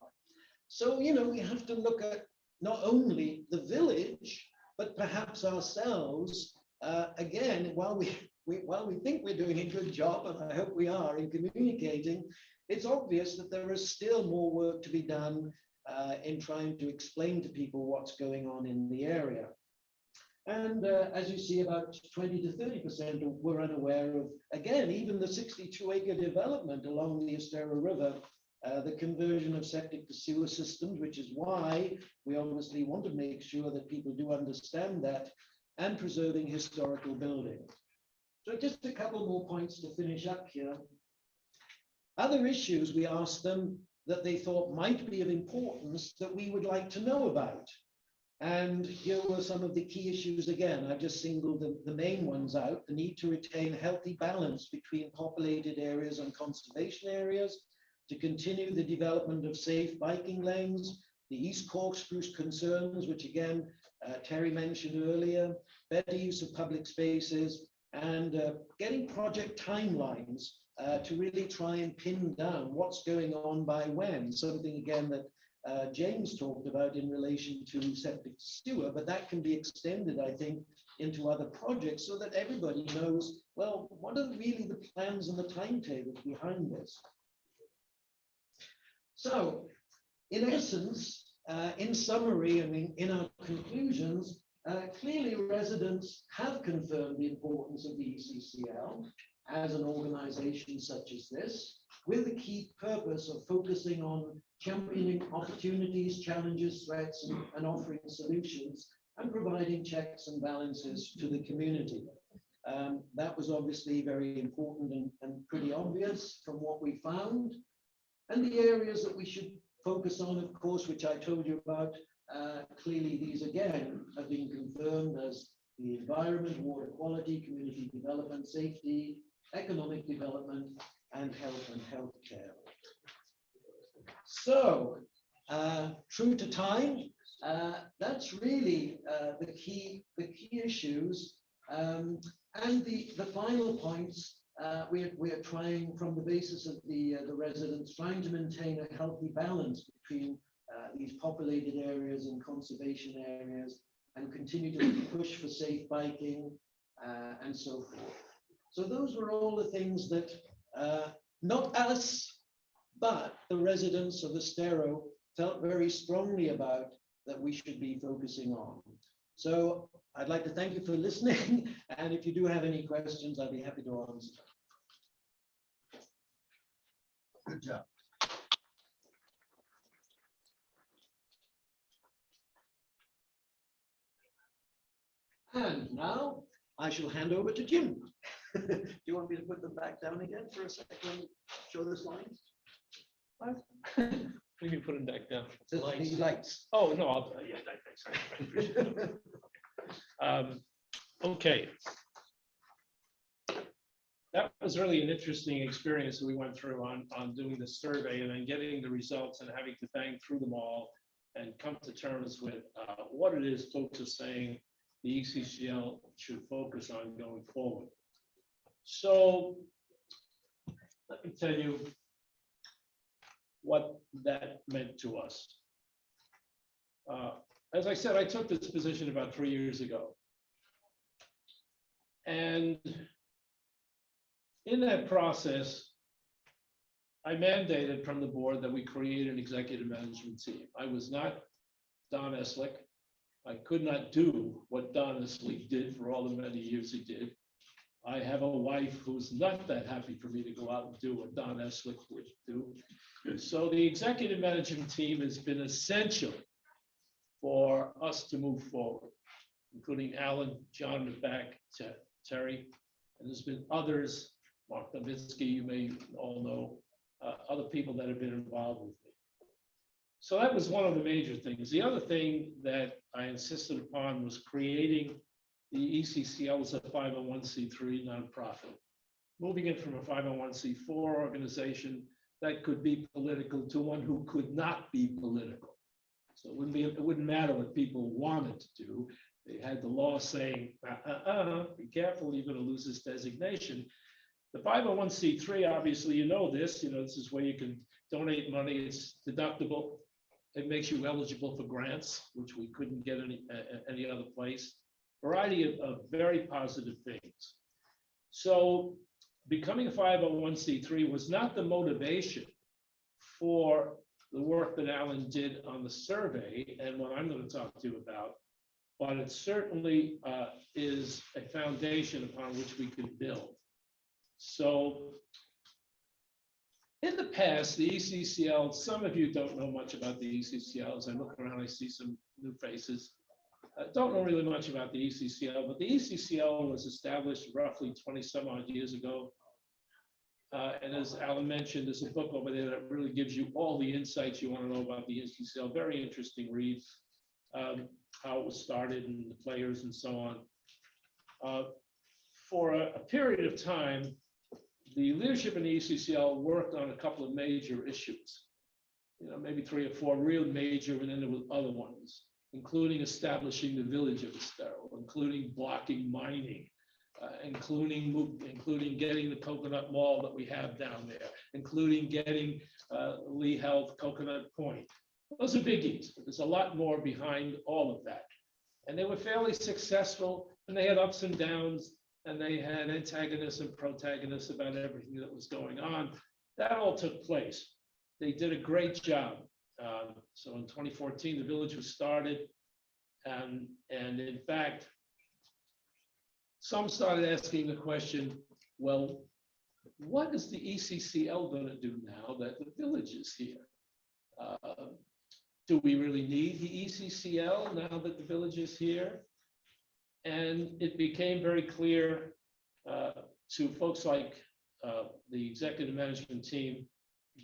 So, you know, we have to look at not only the village, but perhaps ourselves, again, while we think we're doing a good job, and I hope we are in communicating, it's obvious that there is still more work to be done in trying to explain to people what's going on in the area. And as you see, about 20 to 30% were unaware of, again, even the 62-acre development along the Estero River, the conversion of septic to sewer systems, which is why we obviously want to make sure that people do understand that, and preserving historical buildings. So just a couple more points to finish up here. Other issues we asked them that they thought might be of importance that we would like to know about. And here were some of the key issues again. I've just singled the main ones out. The need to retain a healthy balance between populated areas and conservation areas, to continue the development of safe biking lanes, the East Corkscrew concerns, which again, Terry mentioned earlier, better use of public spaces, and getting project timelines to really try and pin down what's going on by when, something again that James talked about in relation to septic sewer, but that can be extended, I think, into other projects so that everybody knows, well, what are really the plans and the timetables behind this? So, in essence, in summary, I mean, in our conclusions, clearly residents have confirmed the importance of the ECCL as an organization such as this, with the key purpose of focusing on championing opportunities, challenges, threats, and offering solutions, and providing checks and balances to the community. That was obviously very important and pretty obvious from what we found. And the areas that we should focus on, of course, which I told you about, clearly these again have been confirmed as the environment, water quality, community development, safety, economic development, and health and healthcare. So, true to time, that's really the key issues. And the final points, we're trying, from the basis of the residents, trying to maintain a healthy balance between these populated areas and conservation areas, and continue to push for safe biking and so forth. So those were all the things that not us, but the residents of Estero felt very strongly about that we should be focusing on. So I'd like to thank you for listening, and if you do have any questions, I'd be happy to answer. Good job. And now I shall hand over to Jim. Do you want me to put them back down again for a second? Show the slides? We can put them back down. These lights. Oh, no, yeah, thanks. I appreciate it. Okay. That was really an interesting experience that we went through on doing the survey and then getting the results and having to bang through them all and come to terms with what it is folks are saying the ECCL should focus on going forward. So let me tell you what that meant to us. As I said, I took this position about 3 years ago. And in that process, I mandated from the board that we create an executive management team. I was not Don Eslick. I could not do what Don Eslick did for all the many years he did. I have a wife who's not that happy for me to go out and do what Don Eslick would do. So the executive management team has been essential for us to move forward, including Alan, John in the back, Terry, and there's been others, Mark Novitsky, you may all know, other people that have been involved with me. So that was one of the major things. The other thing that I insisted upon was creating the ECCL as a 501c3 nonprofit, moving it from a 501c4 organization that could be political to one who could not be political. So it wouldn't matter what people wanted to do. They had the law saying, be careful, you're going to lose this designation. The 501c3, obviously, you know, this is where you can donate money. It's deductible. It makes you eligible for grants, which we couldn't get any other place. Variety of very positive things. So becoming a 501c3 was not the motivation for the work that Alan did on the survey and what I'm going to talk to you about, but it certainly is a foundation upon which we can build. So in the past, the ECCL, some of you don't know much about the ECCL. As I look around, I see some new faces. Don't know really much about the ECCL, but the ECCL was established roughly 20 some odd years ago. And as Alan mentioned, there's a book over there that really gives you all the insights you want to know about the ECCL. Very interesting read, how it was started and the players and so on. For a period of time, the leadership in the ECCL worked on a couple of major issues, maybe 3 or 4 real major, and then there were other ones, including establishing the village of Estero, including blocking mining, including getting the coconut mall that we have down there, including getting Lee Health, Coconut Point. Those are biggies, but there's a lot more behind all of that. And they were fairly successful, and they had ups and downs, and they had antagonists and protagonists about everything that was going on. That all took place. They did a great job. So in 2014, the village was started. And in fact, some started asking the question, well, what is the ECCL going to do now that the village is here? Do we really need the ECCL now that the village is here? And it became very clear to folks like the executive management team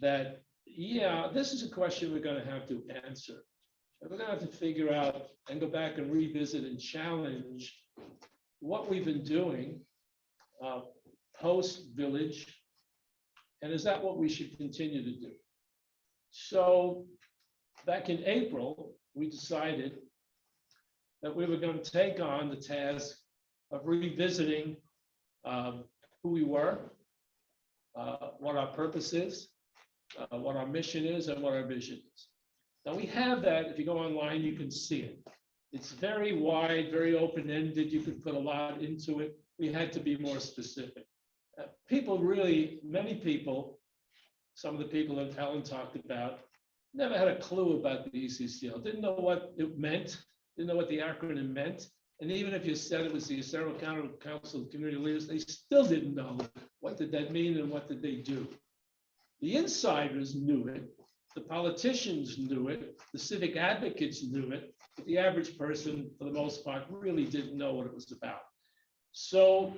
that, yeah, this is a question we're going to have to answer. And we're going to have to figure out and go back and revisit and challenge what we've been doing post-village, and is that what we should continue to do? So back in April, we decided that we were going to take on the task of revisiting who we were, what our purpose is, what our mission is, and what our vision is. Now we have that. If you go online, you can see it. It's very wide, very open-ended. You could put a lot into it. We had to be more specific. People really, many people, some of the people that Alan talked about, never had a clue about the ECCL, didn't know what it meant, didn't know what the acronym meant. And even if you said it was the Estero County Council of Community Leaders, they still didn't know what did that mean and what did they do. The insiders knew it, the politicians knew it, the civic advocates knew it, but the average person, for the most part, really didn't know what it was about. So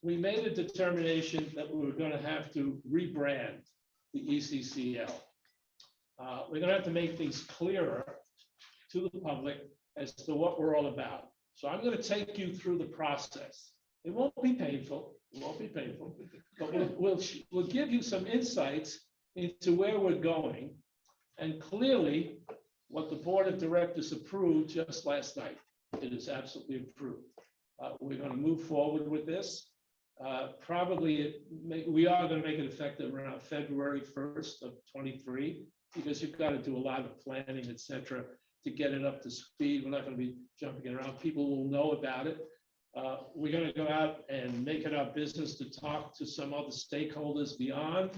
we made a determination that we were going to have to rebrand the ECCL. We're going to have to make things clearer to the public as to what we're all about. So I'm going to take you through the process. It won't be painful. It won't be painful, but we'll give you some insights into where we're going, and clearly what the board of directors approved just last night. It is absolutely approved. We're going to move forward with this. We are going to make it effective around February 1st of 23, because you've got to do a lot of planning, et cetera, to get it up to speed. We're not going to be jumping around. People will know about it. We're going to go out and make it our business to talk to some other stakeholders beyond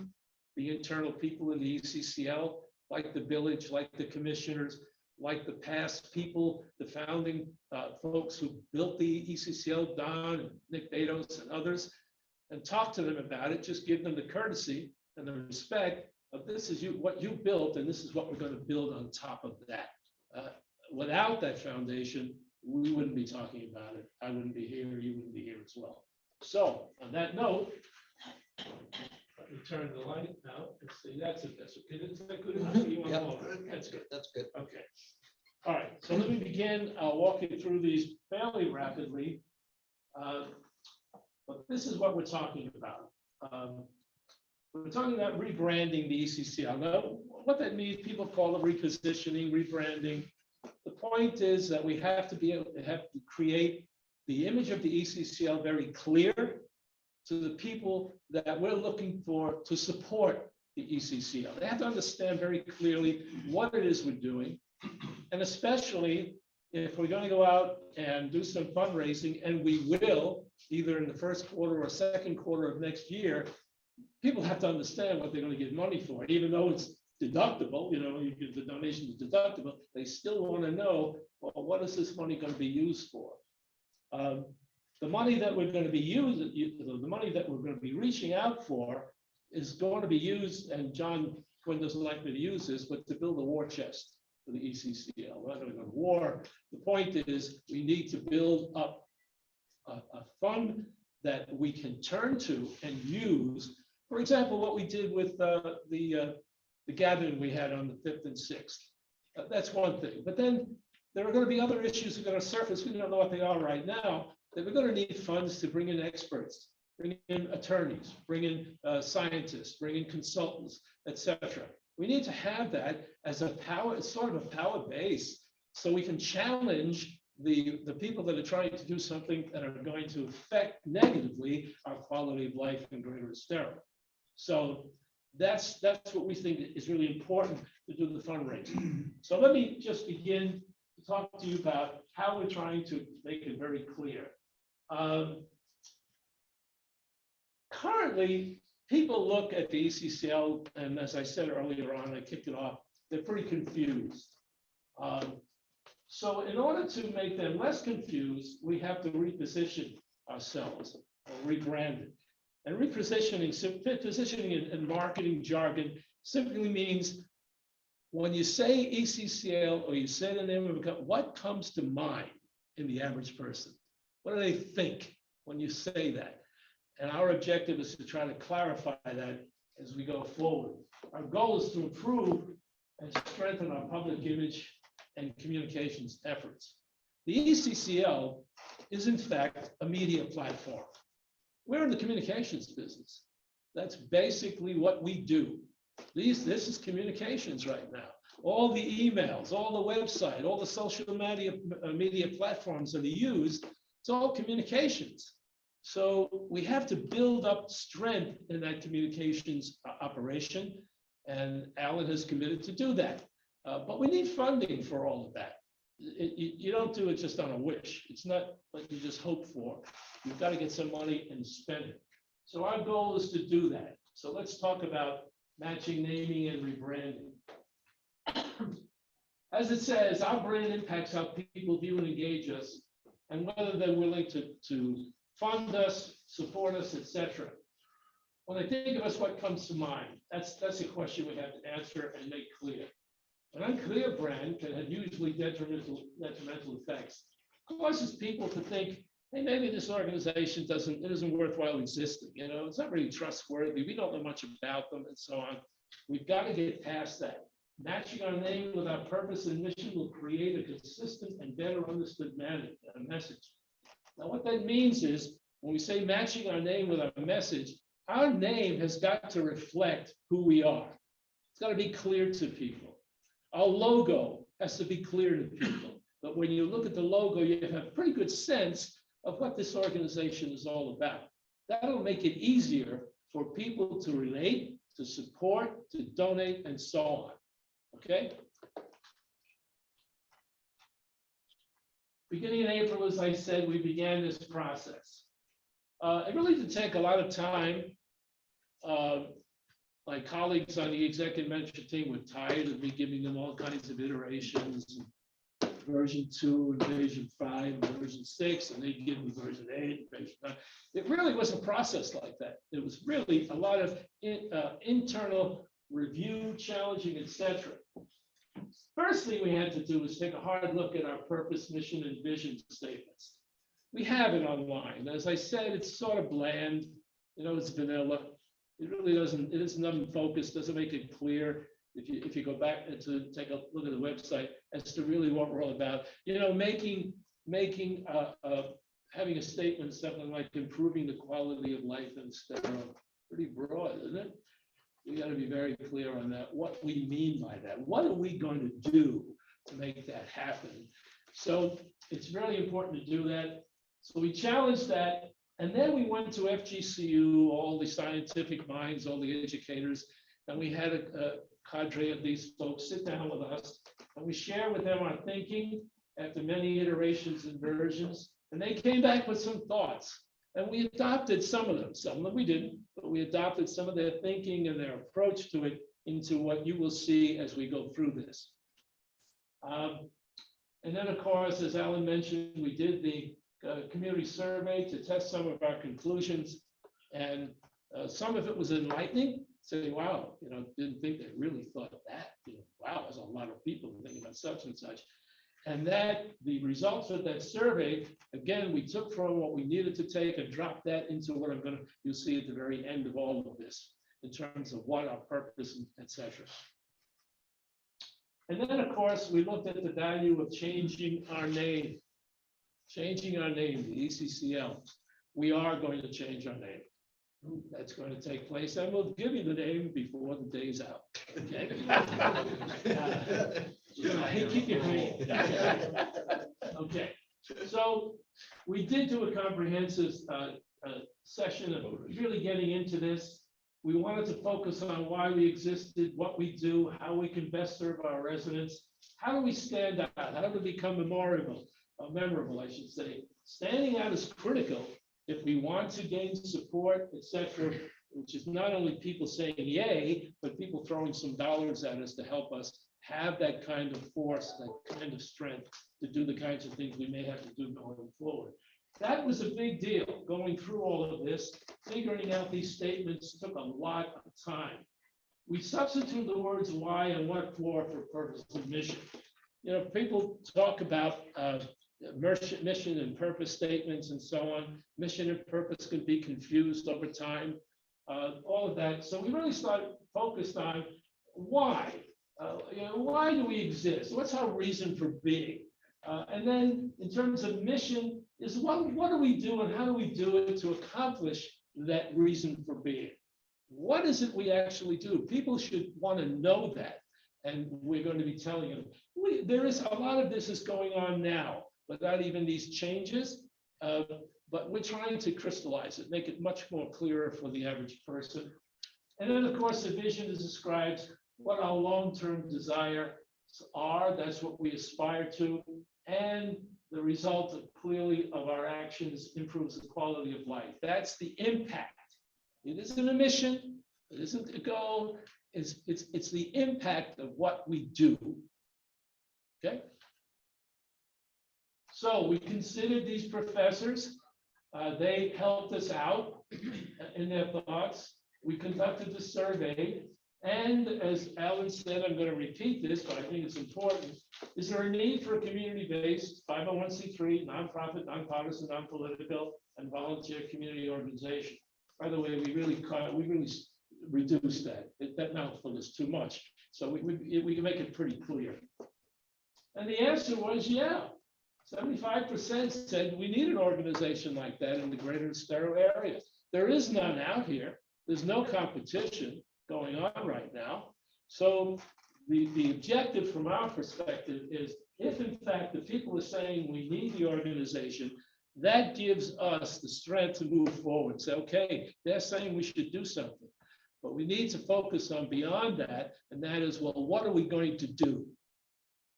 the internal people in the ECCL, like the village, like the commissioners, like the past people, the founding folks who built the ECCL, Don and Nick Bados and others, and talk to them about it. Just give them the courtesy and the respect of this is what you built, and this is what we're going to build on top of that. Without that foundation, we wouldn't be talking about it. I wouldn't be here, you wouldn't be here as well. So on that note, let me turn the light out. Let's see, that's it. That's okay. Is that good enough? You want Yep. more? That's good. That's good. Okay. All right. So let me begin. I'll walk you through these fairly rapidly. But this is what we're talking about. We're talking about rebranding the ECCL. Now, what that means, people call it repositioning, rebranding. The point is that we have to be able to create the image of the ECCL very clear to the people that we're looking for to support the ECCL. They have to understand very clearly what it is we're doing. And especially if we're going to go out and do some fundraising, and we will, either in the first quarter or second quarter of next year, people have to understand what they're going to get money for. Even though it's deductible, you give the donation is deductible, they still want to know, well, what is this money going to be used for? The money that we're going to be using, the money that we're going to be reaching out for is going to be used, and John Quinn doesn't like me to use this, but to build a war chest for the ECCL. We're not going to go to war. The point is we need to build up a fund that we can turn to and use. For example, what we did with the gathering we had on the 5th and 6th. That's one thing. But then there are going to be other issues that are going to surface. We don't know what they are right now. That we're going to need funds to bring in experts, bring in attorneys, bring in scientists, bring in consultants, etc. We need to have that as a power, sort of a power base, so we can challenge the people that are trying to do something that are going to affect negatively our quality of life in Greater Estero. So that's what we think is really important to do the fundraising. So let me just begin to talk to you about how we're trying to make it very clear. Currently, people look at the ECCL, and as I said earlier on, I kicked it off, they're pretty confused. So in order to make them less confused, we have to reposition ourselves or rebrand it. And repositioning in marketing jargon simply means when you say ECCL or you say the name of a company, what comes to mind in the average person? What do they think when you say that? And our objective is to try to clarify that as we go forward. Our goal is to improve and strengthen our public image and communications efforts. The ECCL is in fact a media platform. We're in the communications business. That's basically what we do. This is communications right now. All the emails, all the website, all the social media platforms that are used, it's all communications. So we have to build up strength in that communications operation, and Allan has committed to do that. But we need funding for all of that. You don't do it just on a wish. It's not what you just hope for. You've got to get some money and spend it. So our goal is to do that. So let's talk about matching naming and rebranding. As it says, our brand impacts how people view and engage us, and whether they're willing to fund us, support us, etc. When they think of us, what comes to mind? That's a question we have to answer and make clear. An unclear brand can have usually detrimental effects. It causes people to think, hey, maybe this organization isn't worthwhile existing. It's not really trustworthy. We don't know much about them and so on. We've got to get past that. Matching our name with our purpose and mission will create a consistent and better understood message. Now, what that means is when we say matching our name with our message, our name has got to reflect who we are. It's got to be clear to people. Our logo has to be clear to people. But when you look at the logo, you have a pretty good sense of what this organization is all about. That'll make it easier for people to relate, to support, to donate, and so on. Okay? Beginning in April, as I said, we began this process. It really did take a lot of time. My colleagues on the executive management team were tired of me giving them all kinds of iterations, version 2 and version 5 and version 6, and they'd give me version 8, version 9. It really was a process like that. It was really a lot of internal review, challenging, etc. First thing we had to do was take a hard look at our purpose, mission, and vision statements. We have it online. As I said, it's sort of bland. You know, it's vanilla. It really doesn't, it isn't unfocused, doesn't make it clear if you go back to take a look at the website as to really what we're all about. You know, having a statement, something like improving the quality of life in Estero, pretty broad, isn't it? We got to be very clear on that, what we mean by that. What are we going to do to make that happen? So it's really important to do that. So we challenged that. And then we went to FGCU, all the scientific minds, all the educators, and we had a cadre of these folks sit down with us, and we share with them our thinking after many iterations and versions. And they came back with some thoughts, and we adopted some of them we didn't, but we adopted some of their thinking and their approach to it into what you will see as we go through this. And then, of course, as Allan mentioned, we did the community survey to test some of our conclusions, and some of it was enlightening, saying, wow, you know, didn't think they really thought that, you know, wow, there's a lot of people thinking about such and such. And that the results of that survey, again, we took from what we needed to take and dropped that into what you'll see at the very end of all of this, in terms of what our purpose, etc. And then, of course, we looked at the value of changing our name. Changing our name, the ECCL. We are going to change our name. That's going to take place, and we'll give you the name before the day's out. Okay. Keep your hand. Okay. So we did do a comprehensive session of really getting into this. We wanted to focus on why we existed, what we do, how we can best serve our residents. How do we stand out? How do we become memorable? Memorable, I should say. Standing out is critical if we want to gain support, etc., which is not only people saying yay, but people throwing some dollars at us to help us have that kind of force, that kind of strength to do the kinds of things we may have to do going forward. That was a big deal. Going through all of this, figuring out these statements took a lot of time. We substitute the words why and what for purpose and mission. You know, people talk about mission and purpose statements and so on. Mission and purpose can be confused over time, all of that. So we really started focused on why. You know, why do we exist? What's our reason for being? And then in terms of mission is what do we do and how do we do it to accomplish that reason for being? What is it we actually do? People should want to know that. And we're going to be telling them, there is a lot of this is going on now without even these changes, but we're trying to crystallize it, make it much more clearer for the average person. And then, of course, the vision describes what our long-term desires are. That's what we aspire to. And the result clearly of our actions improves the quality of life. That's the impact. It isn't a mission. It isn't a goal. It's the impact of what we do. Okay. So we considered these professors. They helped us out in their thoughts. We conducted the survey. And as Allan said, I'm going to repeat this, but I think it's important. Is there a need for a community-based 501c3, nonprofit, nonpartisan, non-political, and volunteer community organization? By the way, we really reduced that. That mouthful is too much. So we can make it pretty clear. And the answer was, yeah. 75% said we need an organization like that in the Greater Estero area. There is none out here. There's no competition going on right now. So the objective from our perspective is if in fact the people are saying we need the organization, That gives us the strength to move forward. Say, okay, they're saying we should do something, but we need to focus on beyond that. And that is, well, what are we going to do?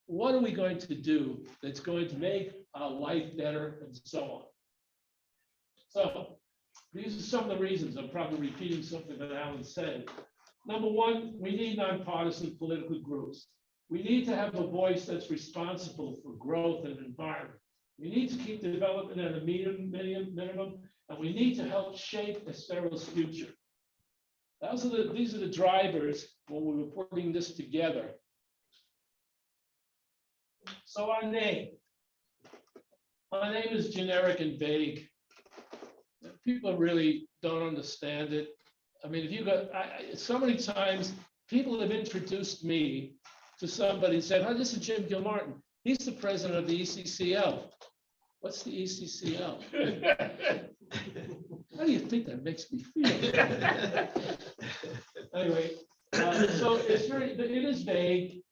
What are we going to do that's going to make our life better and so on? So these are some of the reasons. I'm probably repeating something that Allan said. Number one, we need nonpartisan political groups. We need to have a voice that's responsible for growth and environment. We need to keep development at a minimum, and we need to help shape Estero's future. These are the drivers when we were putting this together. So our name is generic and vague. People really don't understand it. I mean, if you go, so many times people have introduced me to somebody and said, "Oh, this is Jim Gilmartin. He's the president of the ECCL." What's the ECCL? How do you think that makes me feel? Anyway, so it is vague.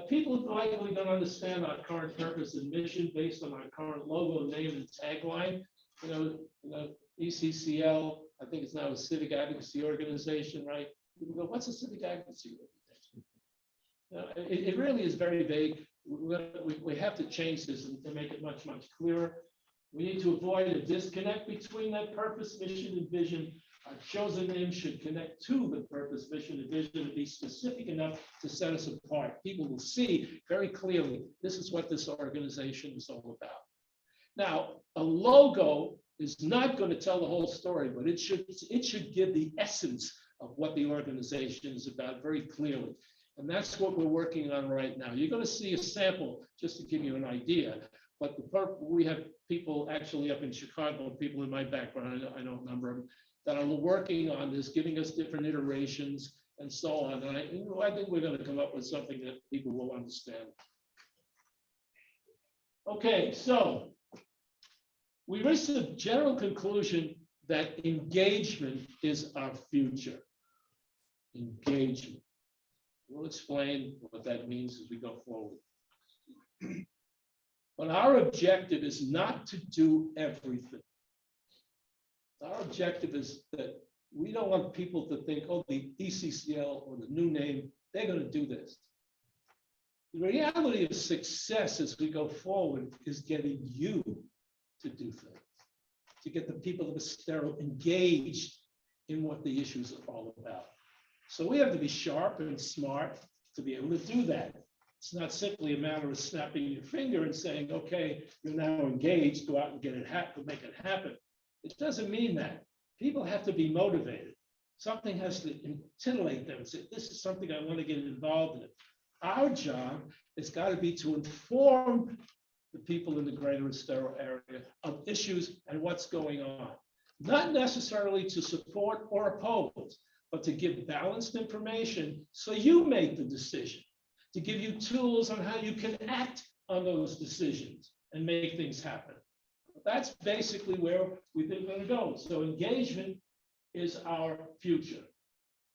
People likely don't understand our current purpose and mission based on our current logo, name, and tagline. You know, ECCL, I think it's now a civic advocacy organization, right? People go, what's a civic advocacy organization? It really is very vague. We have to change this and make it much, much clearer. We need to avoid a disconnect between that purpose, mission, and vision. Our chosen name should connect to the purpose, mission, and vision and be specific enough to set us apart. People will see very clearly, this is what this organization is all about. Now, a logo is not going to tell the whole story, but it should give the essence of what the organization is about very clearly. And that's what we're working on right now. You're going to see a sample just to give you an idea. But we have people actually up in Chicago, people in my background, I know a number of them, that are working on this, giving us different iterations and so on. And I think we're going to come up with something that people will understand. Okay, so we reached the general conclusion that engagement is our future. Engagement. We'll explain what that means as we go forward. But our objective is not to do everything. Our objective is that we don't want people to think, oh, the ECCL or the new name, they're going to do this. The reality of success as we go forward is getting you to do things, to get the people of Estero engaged in what the issues are all about. So we have to be sharp and smart to be able to do that. It's not simply a matter of snapping your finger and saying, okay, you're now engaged, go out and get it happen, make it happen. It doesn't mean that. People have to be motivated. Something has to titillate them and say, this is something I want to get involved in. Our job has got to be to inform the people in the Greater Estero area of issues and what's going on. Not necessarily to support or oppose, but to give balanced information so you make the decision, to give you tools on how you can act on those decisions and make things happen. That's basically where we've been going to go. So engagement is our future.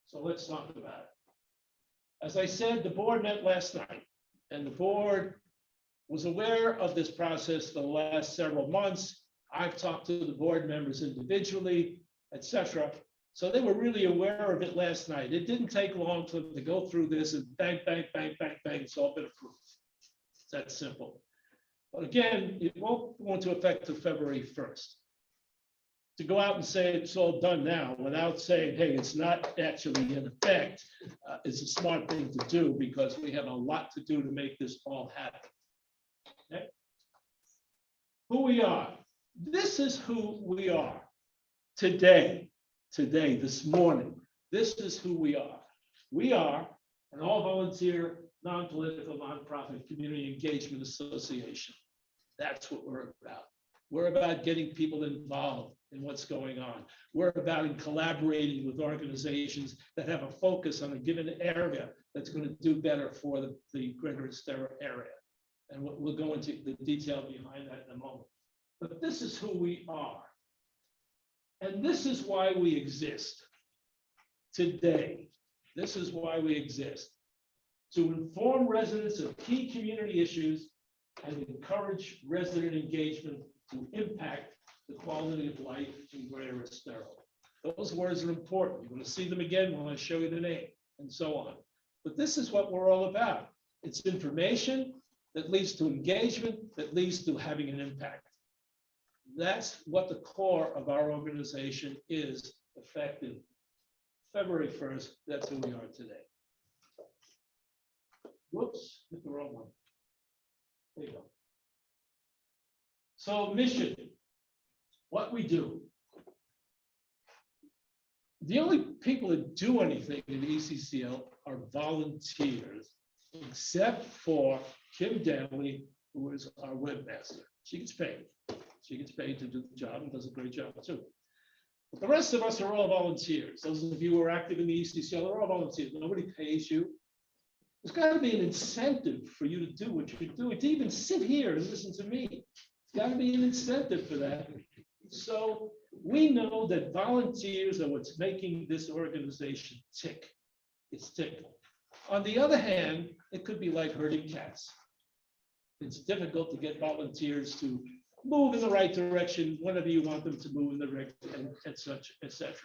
So let's talk about it. As I said, the board met last night, and the board was aware of this process for the last several months. I've talked to the board members individually, etc. So they were really aware of it last night. It didn't take long for them to go through this and bang, bang, bang, bang, bang, it's all been approved. It's that simple. But again, it won't go into effect till February 1st. To go out and say it's all done now without saying, hey, it's not actually in effect, is a smart thing to do because we have a lot to do to make this all happen. Okay? Who we are. This is who we are today, this morning. This is who we are. We are an all-volunteer, non-political, nonprofit community engagement association. That's what we're about. We're about getting people involved in what's going on. We're about collaborating with organizations that have a focus on a given area that's going to do better for the Greater Estero area. And we'll go into the detail behind that in a moment. But this is who we are. And this is why we exist today. This is why we exist. To inform residents of key community issues and encourage resident engagement to impact the quality of life in Greater Estero. Those words are important. You're going to see them again when I show you the name and so on. But this is what we're all about. It's information that leads to engagement, that leads to having an impact. That's what the core of our organization is, effective February 1st. That's who we are today. Whoops, hit the wrong one. There you go. So mission, what we do. The only people that do anything in the ECCL are volunteers, except for Kim Daly, who is our webmaster. She gets paid. She gets paid to do the job and does a great job too. But the rest of us are all volunteers. Those of you who are active in the ECCL are all volunteers. Nobody pays you. There's got to be an incentive for you to do what you're doing, to even sit here and listen to me. There's got to be an incentive for that. So we know that volunteers are what's making this organization tick. It's ticking. On the other hand, it could be like herding cats. It's difficult to get volunteers to move in the right direction whenever you want them to move in the right and such, etc.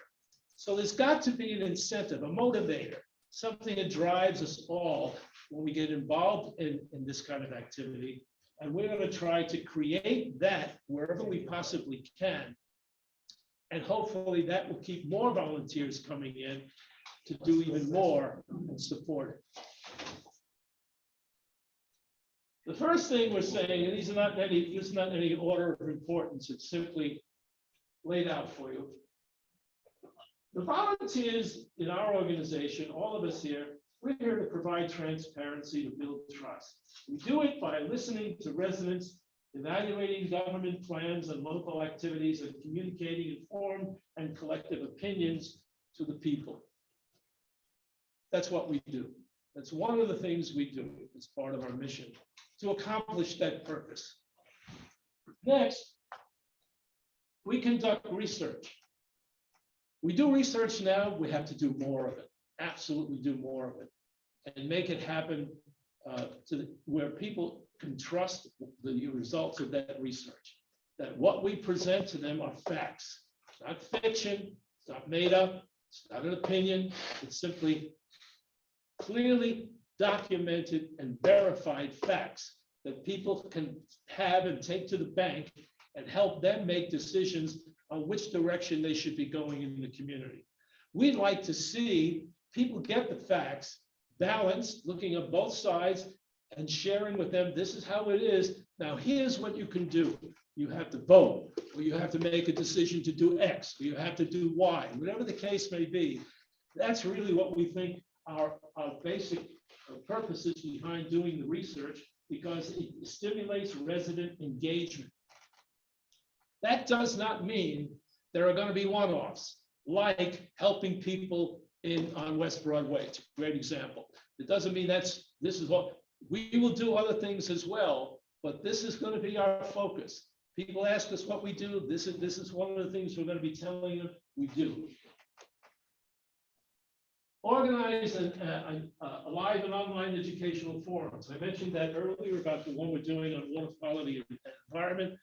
So there's got to be an incentive, a motivator, something that drives us all when we get involved in this kind of activity. And we're going to try to create that wherever we possibly can. And hopefully that will keep more volunteers coming in to do even more and support it. The first thing we're saying, and this is not any order of importance, it's simply laid out for you. The volunteers in our organization, all of us here, we're here to provide transparency, to build trust. We do it by listening to residents, evaluating government plans and local activities, and communicating informed and collective opinions to the people. That's what we do. That's one of the things we do as part of our mission to accomplish that purpose. Next, we conduct research. We do research now, we have to do more of it, absolutely do more of it, and make it happen where people can trust the results of that research, that what we present to them are facts, not fiction, it's not made up, it's not an opinion, it's simply clearly documented and verified facts that people can have and take to the bank and help them make decisions on which direction they should be going in the community. We'd like to see people get the facts balanced, looking at both sides and sharing with them, this is how it is. Now, here's what you can do. You have to vote, or you have to make a decision to do X, or you have to do Y, whatever the case may be. That's really what we think our basic purposes behind doing the research, because it stimulates resident engagement. That does not mean there are going to be one-offs, like helping people on West Broadway. It's a great example. It doesn't mean this is what we will do, other things as well, but this is going to be our focus. People ask us what we do. This is one of the things we're going to be telling them we do. Organize a live and online educational forums. I mentioned that earlier about the one we're doing on water quality and environment.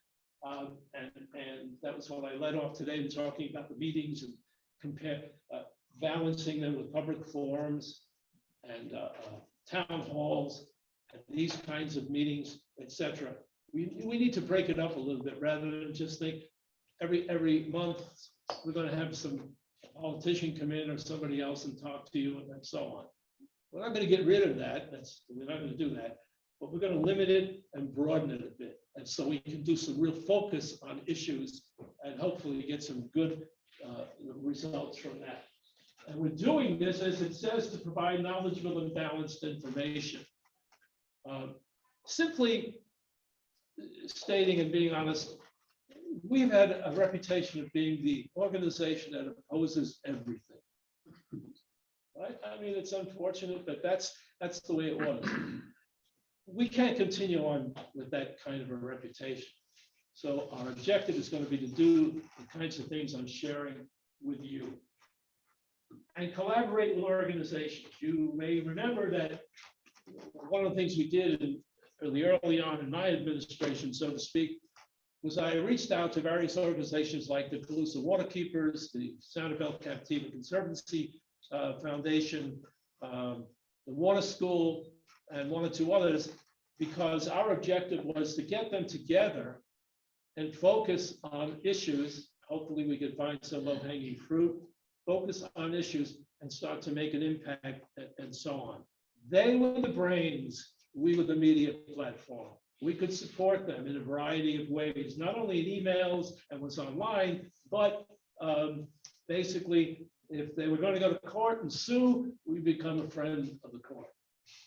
And that was what I led off today, talking about the meetings and balancing them with public forums and town halls and these kinds of meetings, etc. We need to break it up a little bit rather than just think every month we're going to have some politician come in or somebody else and talk to you and so on. We're not going to get rid of that. We're not going to do that, but we're going to limit it and broaden it a bit. And so we can do some real focus on issues and hopefully get some good results from that. And we're doing this, as it says, to provide knowledgeable and balanced information. Simply stating and being honest, we've had a reputation of being the organization that opposes everything. Right? I mean, it's unfortunate, but that's the way it was. We can't continue on with that kind of a reputation. So our objective is going to be to do the kinds of things I'm sharing with you. And collaborate with organizations. You may remember that one of the things we did early on in my administration, so to speak, was I reached out to various organizations like the Calusa Waterkeepers, the Sanibel Captiva Conservancy Foundation, the Water School, and one or two others, because our objective was to get them together and focus on issues. Hopefully we could find some low-hanging fruit, focus on issues and start to make an impact and so on. They were the brains, we were the media platform. We could support them in a variety of ways, not only in emails and was online, but basically, if they were going to go to court and sue, we become a friend of the court.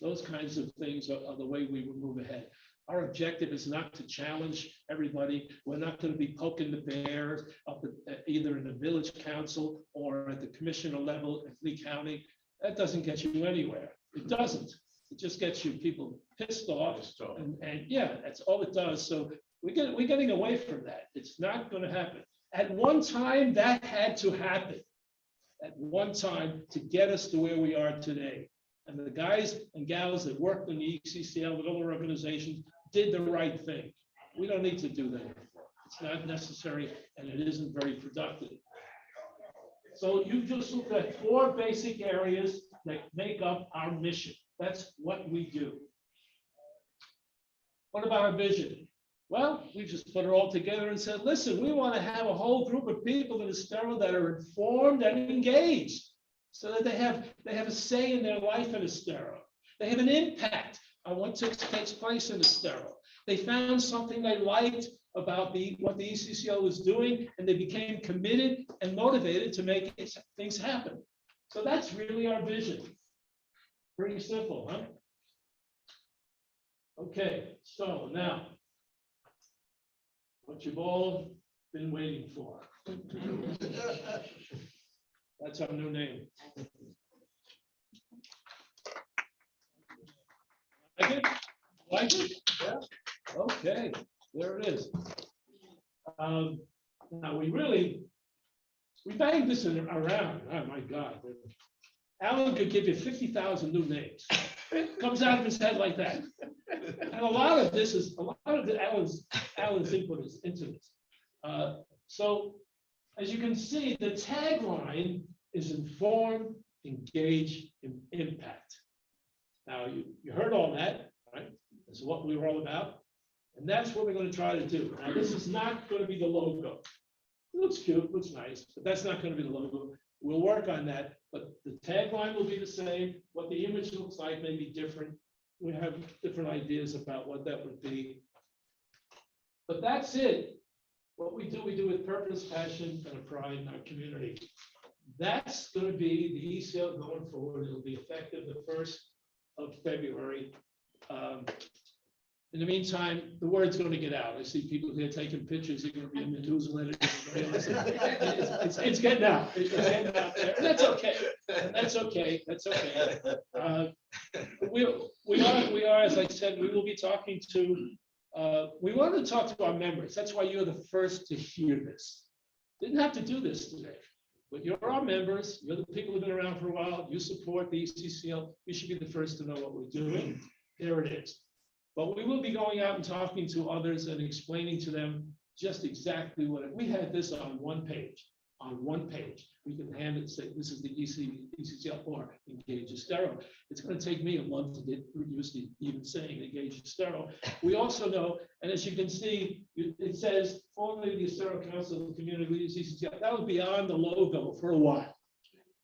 Those kinds of things are the way we would move ahead. Our objective is not to challenge everybody. We're not going to be poking the bear up either in the village council or at the commissioner level in Lee County. That doesn't get you anywhere. It doesn't. It just gets you people pissed off. And yeah, that's all it does. So we're getting away from that. It's not going to happen. At one time, that had to happen. At one time to get us to where we are today. And the guys and gals that worked in the ECCL and other organizations did the right thing. We don't need to do that anymore. It's not necessary and it isn't very productive. So you just looked at 4 basic areas that make up our mission. That's what we do. What about our vision? Well, we just put it all together and said, listen, we want to have a whole group of people in Estero that are informed and engaged so that they have a say in their life in Estero. They have an impact on what takes place in Estero. They found something they liked about what the ECCL was doing, and they became committed and motivated to make things happen. So that's really our vision. Pretty simple, huh? Okay, so now, what you've all been waiting for. That's our new name. Like it? Like it? Yeah. Okay, there it is. Now we banged this around. Oh my God. Allan could give you 50,000 new names. It comes out of his head like that. And a lot of Allan's input is into this. So as you can see, the tagline is inform, engage, and impact. Now you heard all that, right? This is what we were all about. And that's what we're going to try to do. Now, this is not going to be the logo. It looks cute, looks nice, but that's not going to be the logo. We'll work on that, but the tagline will be the same. What the image looks like may be different. We have different ideas about what that would be. But that's it. What we do with purpose, passion, and a pride in our community. That's going to be the ECL going forward. It'll be effective the 1st of February. In the meantime, the word's going to get out. I see people here taking pictures. They're going to be in the newsletter. It's getting out. It's getting out there. And that's okay. That's okay. That's okay. We are, as I said, we will be talking to. We want to talk to our members. That's why you're the first to hear this. Didn't have to do this today, but you're our members. You're the people who've been around for a while. You support the ECCL. You should be the first to know what we're doing. There it is. But we will be going out and talking to others and explaining to them just exactly what we had this on one page. On one page, we can hand it and say, this is the ECCL or Engage Estero. It's going to take me a month to get used to even saying Engage Estero. We also know, and as you can see, it says formerly the Estero Council of Community Leaders ECCL. That was beyond the logo for a while,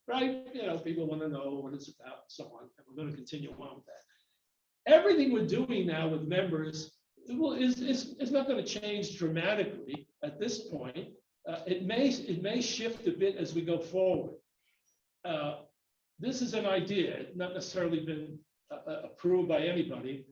right? You know, people want to know what it's about and so on. And we're going to continue on with that. Everything we're doing now with members is not going to change dramatically at this point. It may shift a bit as we go forward. This is an idea, it's not necessarily been approved by anybody,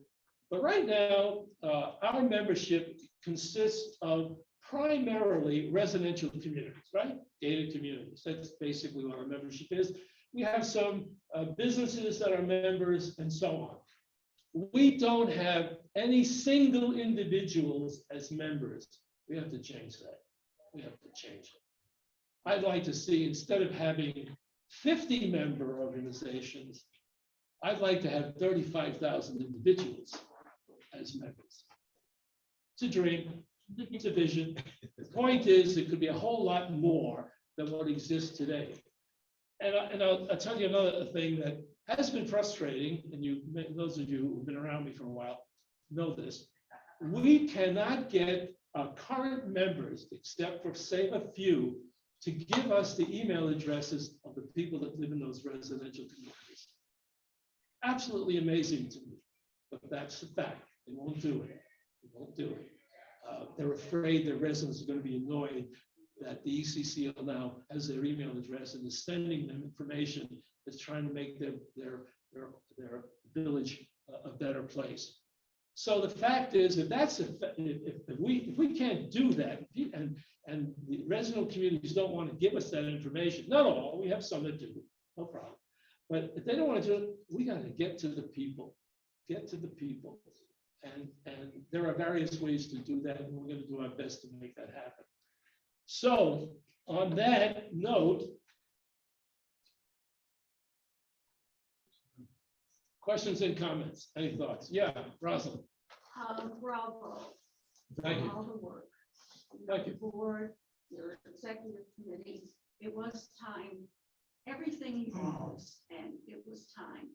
but right now our membership consists of primarily residential communities, right? Gated communities. That's basically what our membership is. We have some businesses that are members and so on. We don't have any single individuals as members. We have to change that. We have to change it. I'd like to see, instead of having 50 member organizations, I'd like to have 35,000 individuals as members. It's a dream. division. The point is, it could be a whole lot more than what exists today. And I'll tell you another thing that has been frustrating, and those of you who've been around me for a while know this. We cannot get our current members, except for save a few, to give us the email addresses of the people that live in those residential communities. Absolutely amazing to me, but that's the fact. They won't do it. They won't do it. They're afraid their residents are going to be annoyed that the ECCL now has their email address and is sending them information that's trying to make their village a better place. So the fact is, if we can't do that, and the resident communities don't want to give us that information, not all, we have some that do, no problem. But if they don't want to do it, we got to get to the people, And there are various ways to do that, and we're going to do our best to make that happen. So on that note, questions and comments, any thoughts? Yeah, Rosalind. Bravo. Thank you. All the work. Thank you. Your board, your executive committee, it was time. Everything evolves, and it was time.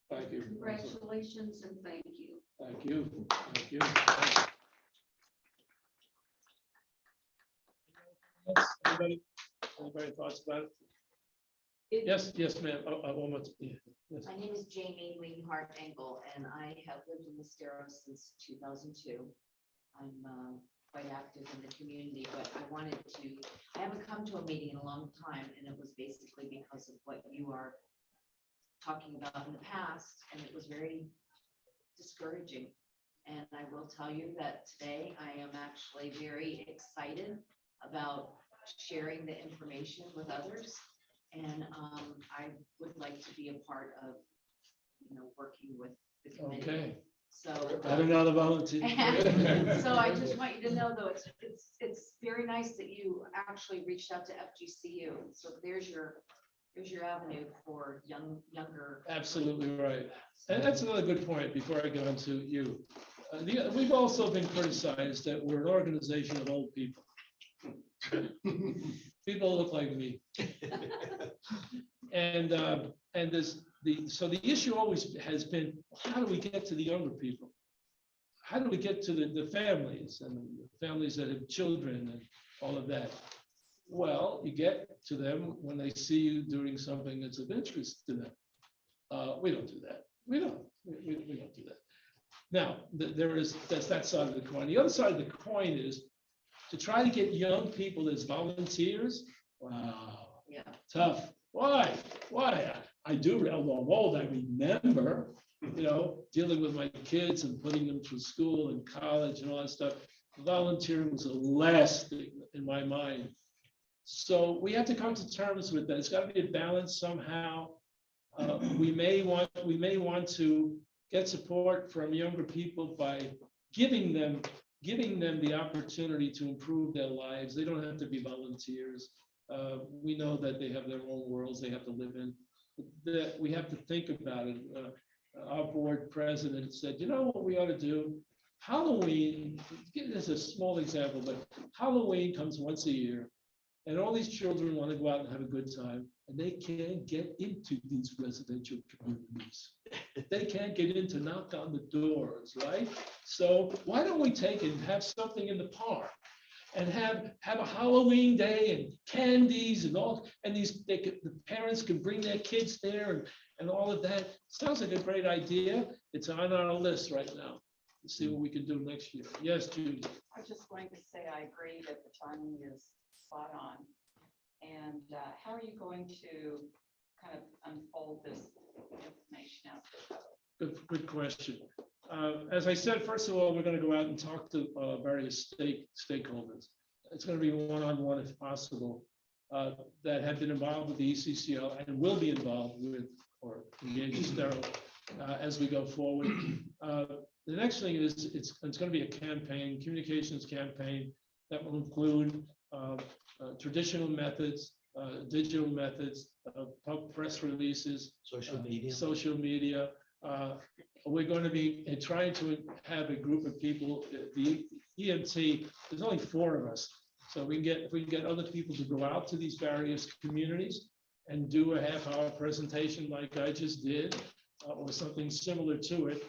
Thank you. Congratulations and thank you. Thank you. Thank you. Anybody thoughts about it? Yes, ma'am. One more. Yes. My name is Jamie Leonhardt Engel, and I have lived in Estero since 2002. I'm quite active in the community, but I haven't come to a meeting in a long time, and it was basically because of what you are talking about in the past, and it was very discouraging. And I will tell you that today I am actually very excited about sharing the information with others. And I would like to be a part of, working with the committee. Okay. So I don't know the volunteer. so I just want you to know, though, it's very nice that you actually reached out to FGCU. So there's your avenue for younger. Absolutely right. And that's another good point before I get on to you. We've also been criticized that we're an organization of old people. People look like me. And so the issue always has been, how do we get to the younger people? How do we get to the families and the families that have children and all of that? Well, you get to them when they see you doing something that's of interest to them. We don't do that. We don't do that. Now, that's that side of the coin. The other side of the coin is to try to get young people as volunteers. Wow, Yeah. tough. Why? I do, although I'm old, I remember, dealing with my kids and putting them through school and college and all that stuff. Volunteering was the last thing in my mind. So we have to come to terms with that. It's got to be a balance somehow. We may want to get support from younger people by giving them the opportunity to improve their lives. They don't have to be volunteers. We know that they have their own worlds they have to live in. That we have to think about it. Our board president said, you know what we ought to do? Halloween, give this a small example, but Halloween comes once a year, and all these children want to go out and have a good time, and they can't get into these residential communities. They can't get in to knock on the doors, right? So why don't we take it and have something in the park and have a Halloween day and candies and all, and the parents can bring their kids there and all of that. Sounds like a great idea. It's on our list right now. Let's see what we can do next year. Yes, Judy. I was just going to say, I agree that the timing is spot on. And how are you going to kind of unfold this information out to the public? Good question. As I said, first of all, we're going to go out and talk to various stakeholders. It's going to be one-on-one if possible, that have been involved with the ECCL and will be involved with or engage Estero as we go forward. The next thing is it's going to be a campaign, communications campaign that will include traditional methods, digital methods, press releases, social media. We're going to be trying to have a group of people. The EMT, there's only 4 of us. So if we can get other people to go out to these various communities and do a half-hour presentation like I just did, or something similar to it.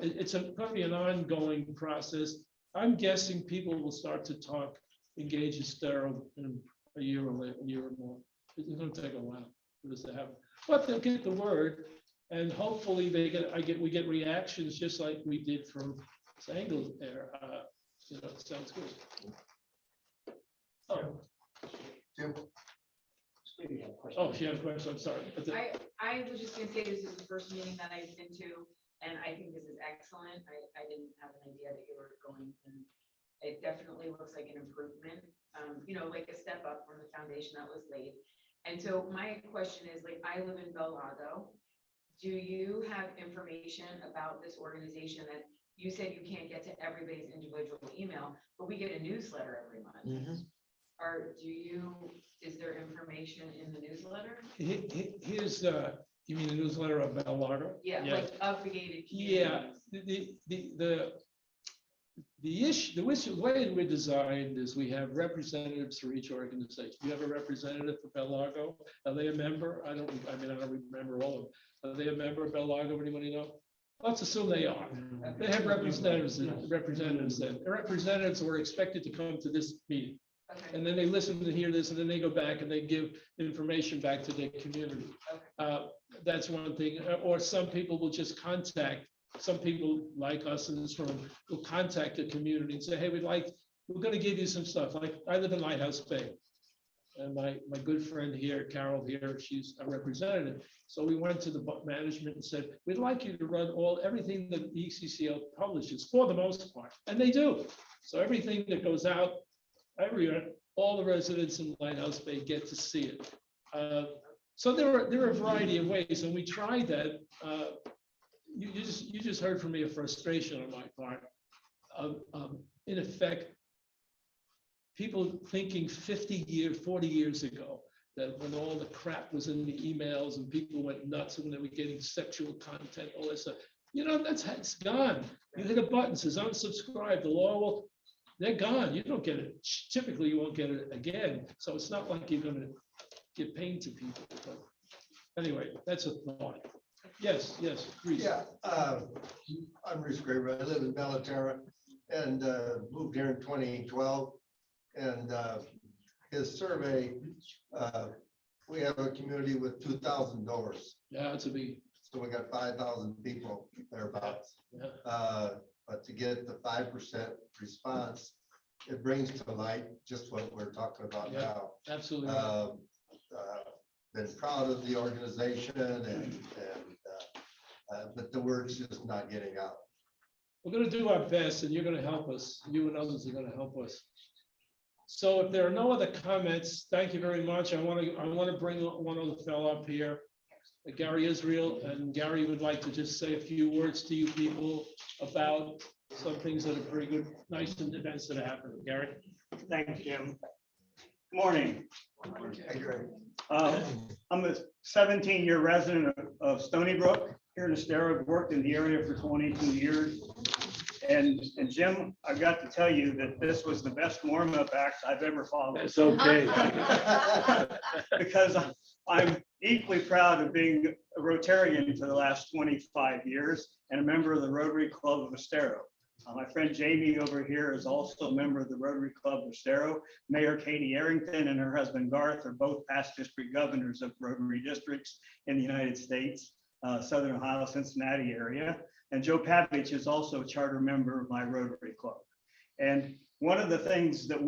It's probably an ongoing process. I'm guessing people will start to talk, engage Estero in a year or more. It's going to take a while for this to happen, but they'll get the word, and hopefully we get reactions just like we did from Sangle there. It sounds good. Oh, Jim? oh, she had a question. I'm sorry. I was just gonna say, this is the first meeting that I've been to, and I think this is excellent. I didn't have an idea that you were going, and it definitely looks like an improvement, like a step up from the foundation that was laid. And so my question is, like, I live in Bel Lago. Do you have information about this organization that you said you can't get to everybody's individual email, but we get a newsletter every month? Or is there information in the newsletter? Here's you mean the newsletter of Bel Lago? Yeah, like of the gated Yeah, communities. the way we're designed is we have representatives for each organization. You have a representative for Bel Lago. Are they a member? I don't remember all of them. Are they a member of Bel Lago? Anybody know? Let's assume they are. They have representatives then. The representatives were expected to come to this meeting. Okay. And then they listen to hear this, and then they go back and they give information back to their community. That's one thing. Or some people will just contact, some people like us in this room will contact the community and say, hey, we're going to give you some stuff. Like I live in Lighthouse Bay. And my good friend here, Carol here, she's a representative. So we went to the management and said, we'd like you to run everything that the ECCL publishes for the most part. And they do. So everything that goes out, all the residents in Lighthouse Bay get to see it. So there are a variety of ways, and we tried that. You just heard from me a frustration on my part. In effect, people thinking 40 years ago that when all the crap was in the emails and people went nuts when they were getting sexual content, all that stuff, it's gone. You hit a button, says unsubscribe, the law will. They're gone. You don't get it. Typically, you won't get it again. So it's not like you're going to give pain to people. But anyway, that's a thought. Yes, Reese. Yeah, I'm Reese Graver. I live in Bel Estero and moved here in 2012. And his survey, we have a community with 2,000 doors. Yeah, it's a big. So we got 5,000 people thereabouts. Yeah. But to get the 5% response, it brings to light just what we're talking about now. Absolutely. Been proud of the organization, but the word's just not getting out. We're going to do our best, and you're going to help us. You and others are going to help us. So if there are no other comments, thank you very much. I want to bring one other fellow up here, Gary Israel, and Gary would like to just say a few words to you people about some things that are pretty good, nice events that are happening. Gary. Thanks, Jim. Good morning. Hey, Greg. I'm a 17-year resident of Stony Brook here in Estero. I've worked in the area for 22 years. And Jim, I've got to tell you that this was the best warm-up act I've ever followed. It's okay. Because I'm equally proud of being a Rotarian for the last 25 years and a member of the Rotary Club of Estero. My friend Jamie over here is also a member of the Rotary Club of Estero. Mayor Katie Arrington and her husband Garth are both past district governors of Rotary districts in the United States, Southern Ohio, Cincinnati area. And Joe Pavich is also a charter member of my Rotary Club. And one of the things that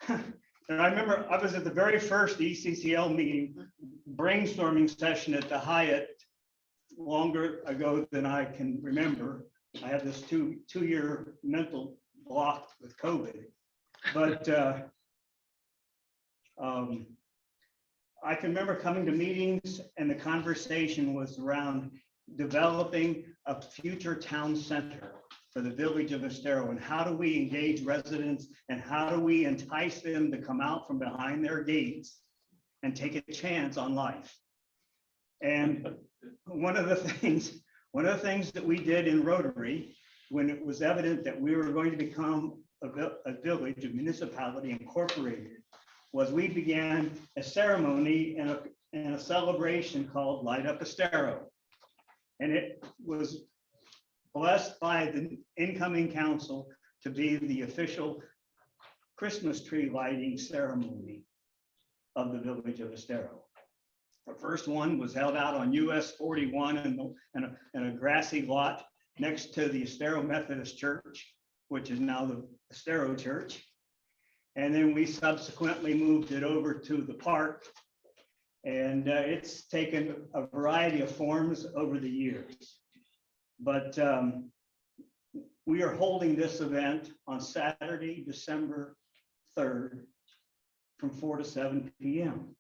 and I remember I was at the very first ECCL meeting, brainstorming session at the Hyatt longer ago than I can remember. I have this two-year mental block with COVID, but I can remember coming to meetings and the conversation was around developing a future town center for the village of Estero, and how do we engage residents and how do we entice them to come out from behind their gates and take a chance on life. And one of the things that we did in Rotary, when it was evident that we were going to become a village, a municipality incorporated, was we began a ceremony and a celebration called Light Up Estero. And it was blessed by the incoming council to be the official Christmas tree lighting ceremony of the village of Estero. The first one was held out on US 41 in a grassy lot next to the Estero Methodist Church, which is now the Estero Church. And then we subsequently moved it over to the park. And it's taken a variety of forms over the years. But we are holding this event on Saturday, December 3rd from 4 to 7 p.m.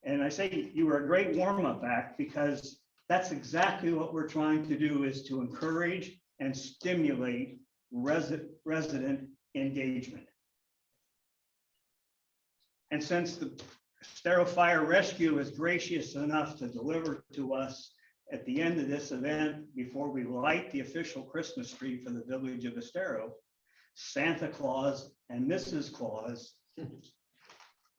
And I say you were a great warm-up act because that's exactly what we're trying to do, is to encourage and stimulate resident engagement. And since the Estero Fire Rescue is gracious enough to deliver to us at the end of this event, before we light the official Christmas tree for the village of Estero, Santa Claus and Mrs. Claus,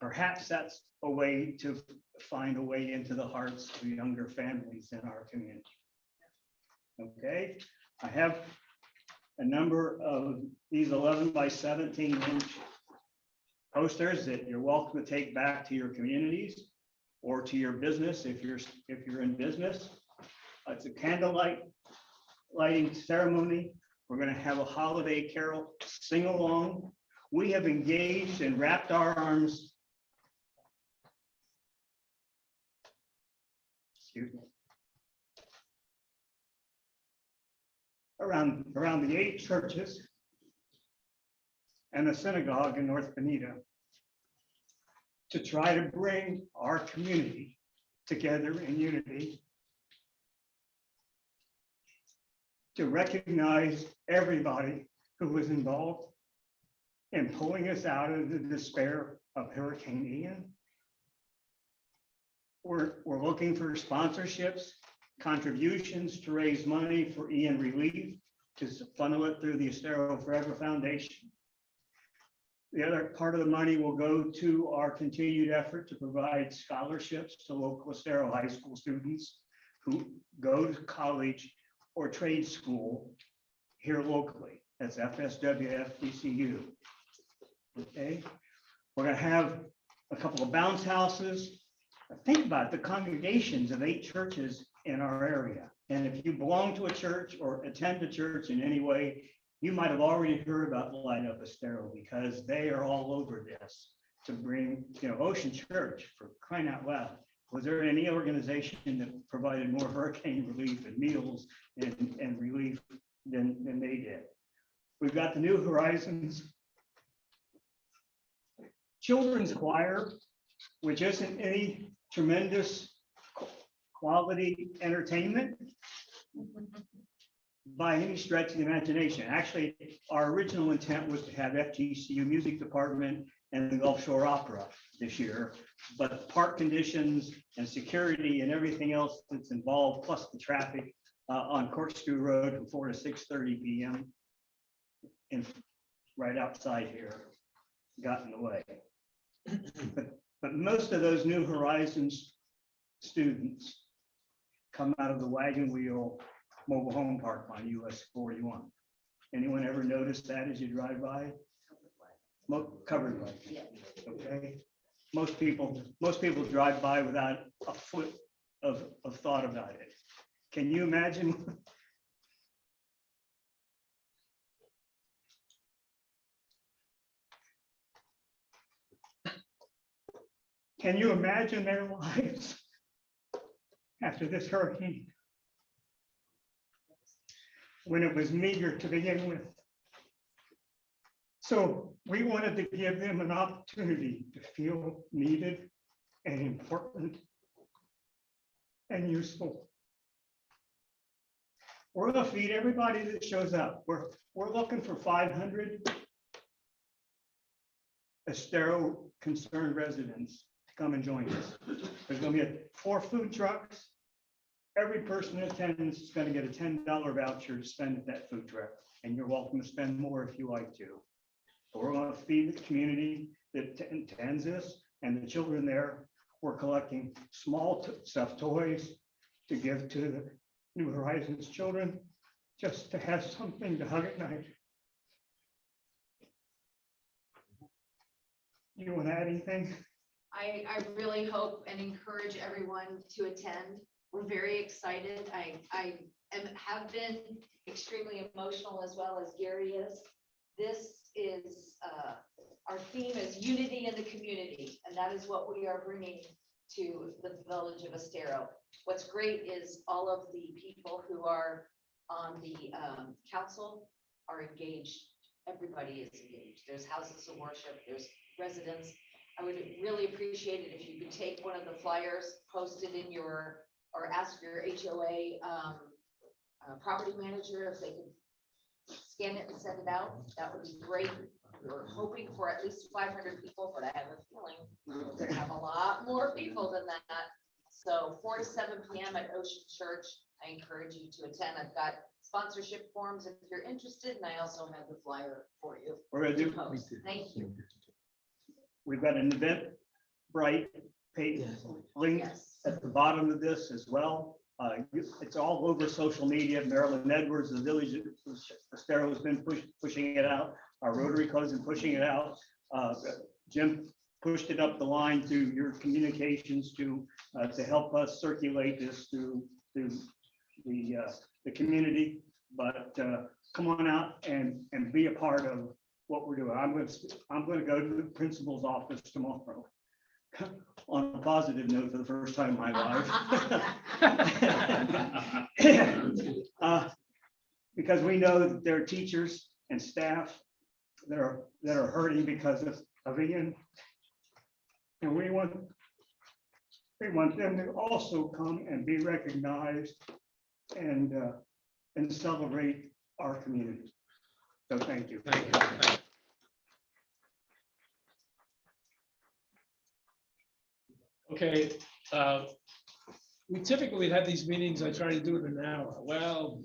perhaps that's a way to find a way into the hearts of younger families in our community. Okay, I have a number of these 11 by 17 inch posters that you're welcome to take back to your communities or to your business if you're in business. It's a candlelight lighting ceremony. We're going to have a holiday carol sing along. We have engaged and wrapped our arms. Excuse me. Around the 8 churches and a synagogue in North Benita to try to bring our community together in unity, to recognize everybody who was involved in pulling us out of the despair of Hurricane Ian. We're looking for sponsorships, contributions to raise money for Ian relief, to funnel it through the Estero Forever Foundation. The other part of the money will go to our continued effort to provide scholarships to local Estero high school students who go to college or trade school here locally. That's FSW, FDCU. Okay, we're going to have a couple of bounce houses. Think about the congregations of 8 churches in our area. And if you belong to a church or attend a church in any way, you might have already heard about Light Up Estero because they are all over this to bring, Ocean Church, for crying out loud. Was there any organization that provided more hurricane relief and meals and relief than they did? We've got the New Horizons Children's Choir, which isn't any tremendous quality entertainment by any stretch of the imagination. Actually, our original intent was to have FGCU Music Department and the Gulf Shore Opera this year, but park conditions and security and everything else that's involved, plus the traffic on Corkscrew Road from 4 to 6:30 p.m. and right outside here got in the way. But most of those New Horizons students come out of the Wagon Wheel Mobile Home Park on US 41. Anyone ever notice that as you drive by? Covered light. Yeah. Okay. Most people drive by without a foot of thought about it. Can you imagine? Can you imagine their lives after this hurricane, when it was meager to begin with? So we wanted to give them an opportunity to feel needed and important and useful. We're going to feed everybody that shows up. We're looking for 500 Estero concerned residents to come and join us. There's going to be 4 food trucks. Every person in attendance is going to get a $10 voucher to spend at that food truck, and you're welcome to spend more if you like to. We're going to feed the community that attends this, and the children there. We're collecting small stuffed toys to give to the New Horizons children, just to have something to hug at night. You want to add anything? I really hope and encourage everyone to attend. We're very excited. Have been extremely emotional as well as Gary is. This is, our theme is unity in the community, and that is what we are bringing to the village of Estero. What's great is all of the people who are on the council are engaged. Everybody is engaged. There's houses of worship, there's residents. I would really appreciate it if you could take one of the flyers, post it in your, or ask your HOA property manager if they could scan it and send it out. That would be great. We're hoping for at least 500 people, but I have a feeling we're gonna have a lot more people than that. So 4 to 7 p.m. at Ocean Church. I encourage you to attend. I've got sponsorship forms if you're interested, and I also have the flyer for you. We're gonna do. Post. Thank you. We've got an Eventbrite page link Yes. at the bottom of this as well. It's all over social media. Marilyn Edwards, the village of Estero has been pushing it out. Our Rotary Club's been pushing it out. Jim pushed it up the line through your communications to help us circulate this to the community. But come on out and be a part of what we're doing. I'm going to go to the principal's office tomorrow on a positive note for the first time in my life. Because we know that there are teachers and staff that are hurting because of Ian. And we want them to also come and be recognized and celebrate our community. So thank you. Thank you. Okay, we typically have these meetings, I try to do it in an hour. Well,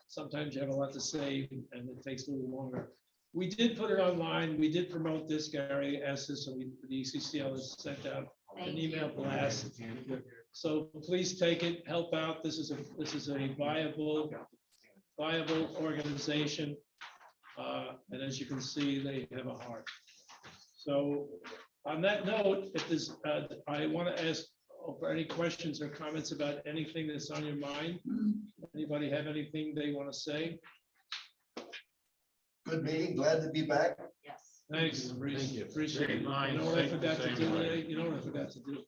sometimes you have a lot to say and it takes a little longer. We did put it online. We did promote this. Gary asked us, so the ECCL has sent out an email blast. So please take it, help out. This is a viable organization. And as you can see, they have a heart. So on that note, if there's, I want to ask for any questions or comments about anything that's on your mind. Anybody have anything they want to say? Good meeting, glad to be back. Yes. Thanks, appreciate it. You know what I forgot to do today? You know what I forgot to do?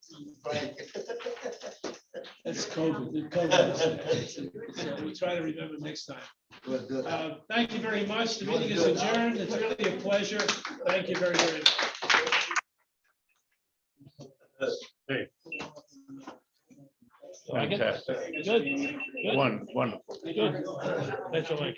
That's COVID. So we try to remember next time. Good. Thank you very much. The meeting is adjourned. It's really a pleasure. Thank you very, very much. Fantastic. Good. Wonderful. Good. That's all right.